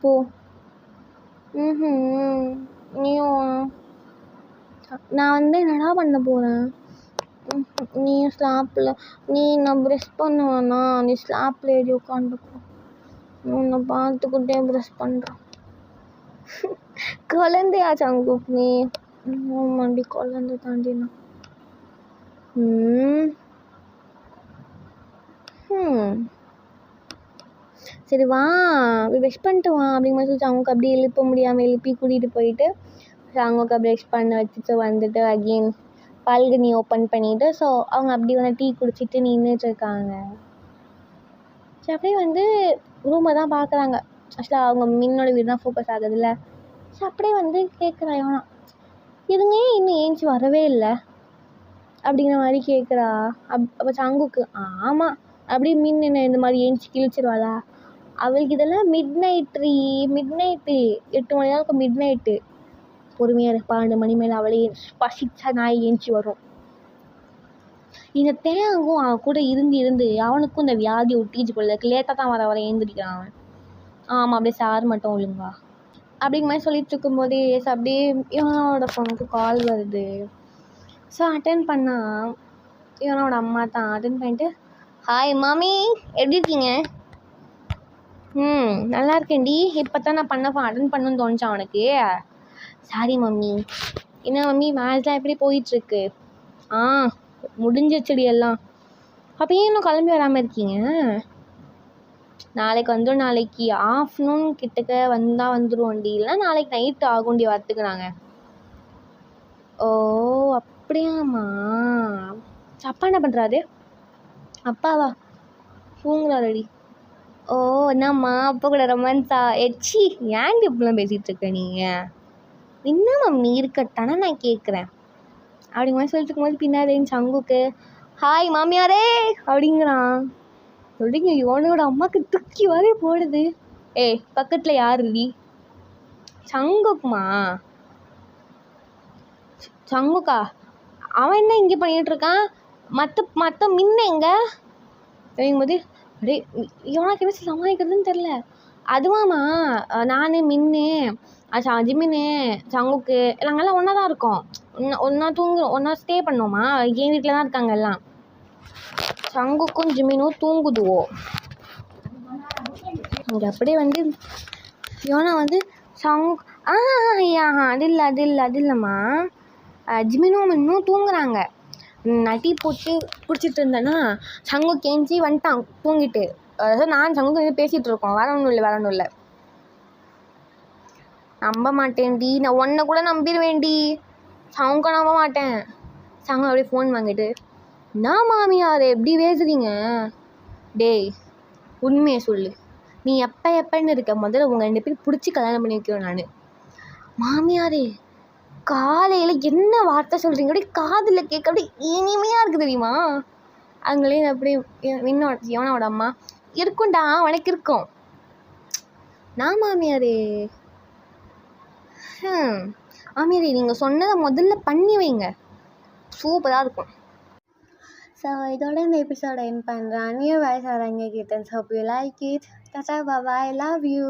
போ. நான் வந்து என்னடா பண்ண போகிறேன்? நீ ஸ்லாப்பில் நான் ப்ரெஷ் பண்ணுவேண்ணா, நீ ஸ்லாப்பில் ஏறி உட்காந்துக்கோ. உன்னை பார்த்துக்கிட்டே ப்ரெஷ் பண்ணுறேன். குழந்தையா சங்குக் நீ? ஆமாண்டி குழந்தை தாண்டினா. சரி வா ப்ரெஷ் பண்ணிட்டு வா அப்படிங்கிற சொல்லி சங்குக்கு அப்படியே எழுப்ப முடியாமல் எழுப்பி கூட்டிகிட்டு போயிட்டு சங்குக்கு ப்ரெஷ் பண்ண வச்சுட்டு வந்துட்டு அகெயின் பால்கனி ஓப்பன் பண்ணிவிட்டு ஸோ அவங்க அப்படி வந்து டீ குடிச்சிட்டு நின்றுட்டுருக்காங்க. ஸோ அப்படியே வந்து ரூமை தான் பார்க்குறாங்க. ஆக்சுவலாக அவங்க மின்னோட வீடு தான் ஃபோக்கஸ் ஆகுதுல்ல. ஸோ அப்படியே வந்து கேட்குறா யோனா, இதுங்க இன்னும் ஏஞ்சி வரவே இல்லை அப்படிங்கிற மாதிரி கேட்குறா. அப்போ சங்குக்கு ஆமாம் அப்படியே மீன் என்ன இந்த மாதிரி ஏஞ்சி கிழிச்சிருவாளா? அவளுக்கு இதெல்லாம் மிட் நைட்டு 8 மணி தான் மிட் நைட்டு. பொறுமையாக 12 மணி மேலே அவளே பசிச்சா நாய் ஏஞ்சி வரும். இந்த தேங்கும் அவன் கூட இருந்து அவனுக்கும் இந்த வியாதி ஒட்டிச்சு போல. லேட்டாக தான் வர ஏந்திரிக்கிறான் அவன். ஆமாம் அப்படியே சார் மட்டும் ஒழுங்கா அப்படிங்கிற மாதிரி சொல்லிட்டு இருக்கும்போதே அப்படியே இவனோட ஃபோனுக்கு கால் வருது. ஸோ அட்டன் பண்ணால் இவனோட அம்மா தான். அட்டன் பண்ணிட்டு ஹாய் மாமி எப்படி இருக்கீங்க நல்லா இருக்கேன்டி. இப்போ தான் நான் அட்டன் பண்ணணும்னு தோணுச்சா உனக்கு? Sorry mummy. என்ன மம்மி மேட்ச்லாம் எப்படி போயிட்டுருக்கு? முடிஞ்சிருச்சுடி எல்லாம். அப்போ ஏன் இன்னும் கிளம்பி வராமல் இருக்கீங்க? நாளைக்கு ஆஃப்டர்நூன் கிட்டக்க வந்துடுவோண்டி. இல்லைனா நாளைக்கு நைட்டு ஆகும்டி வரத்துக்கு நாங்கள். ஓ அப்படியாம்மா. அப்பா என்ன பண்ணுறாரு? அப்பாவா? தூங்குறாரடி. ஓ என்னம்மா அப்பா கூட ரொமான்ஸா? எச்சி ஏன்டி இப்படிலாம் பேசிகிட்டு இருக்க நீங்கள்? என்ன மம்மி இருக்கட்டானா நான் கேட்குறேன் அப்படிங்க மாதிரி சொல்லிட்டு இருக்கும்போது பின்னாடி சங்குக்கு ஹாய் மாமியாரே அப்படிங்கிறான். சொல்லிங்க இவனோட அம்மாவுக்கு துக்கி வரே போடுது. பக்கத்தில் யாருடி? சங்குக்குமா? சங்குக்கா? அவன் என்ன இங்கே பண்ணிகிட்டு இருக்கான்? மற்ற மின்ன எங்க அப்படிங்கும்போது அப்படியே இவனுக்கு என்ன சமாளிக்கிறதுன்னு தெரில. அதுவாம்மா நான் மின்னு ஜிமின்னு சங்குக்கு நாங்கள்லாம் ஒன்றா தான் இருக்கோம். ஒன்றா ஒன்றா ஸ்டே பண்ணோமா. என் வீட்டில் தான் இருக்காங்க எல்லாம். சங்குக்கும் ஜிமினும் தூங்குதுவோ. அது அப்படியே யோனா அது இல்லைம்மா. ஜிமினும் இன்னும் தூங்குறாங்க. நட்டி போட்டு பிடிச்சிட்டு இருந்தேன்னா சங்கு கேஞ்சி வந்துட்டான் தூங்கிட்டு. அதாவது நான் சங்கு பேசிகிட்டு இருக்கோம். வேற ஒன்றும் இல்லை. நம்ப மாட்டேன்டி. நான் ஒன்றை கூட நம்பிடுவேன்டி. சங்க நம்ப மாட்டேன். சங்க அப்படியே ஃபோன் வாங்கிட்டு நான் மாமியார் எப்படி பேசுறீங்க? டேய் உண்மையை சொல்லு. நீ எப்பன்னு இருக்க? முதல்ல உங்கள் 2 பேரும் பிடிச்சி கல்யாணம் பண்ணி வைக்கிறேன் நான். மாமியாரே காலையில் என்ன வார்த்தை சொல்கிறீங்க? அப்படியே காதில் கேட்க அப்படியே இனிமையாக இருக்குது தெரியுமா? அவங்களே அப்படியே யோனாவோட அம்மா இருக்கும்டா உனக்கு இருக்கும். நான் மாமியாரே மாமியாரே நீங்கள் சொன்னதை முதல்ல பண்ணி வைங்க. சூப்பராக இருக்கும். ஸோ இதோட இந்த எபிசோட எண்ட் பண்ணுறேன். நியூ வயசு வரவங்க கிட்ட. Hope you like it. Tata bye. Love you.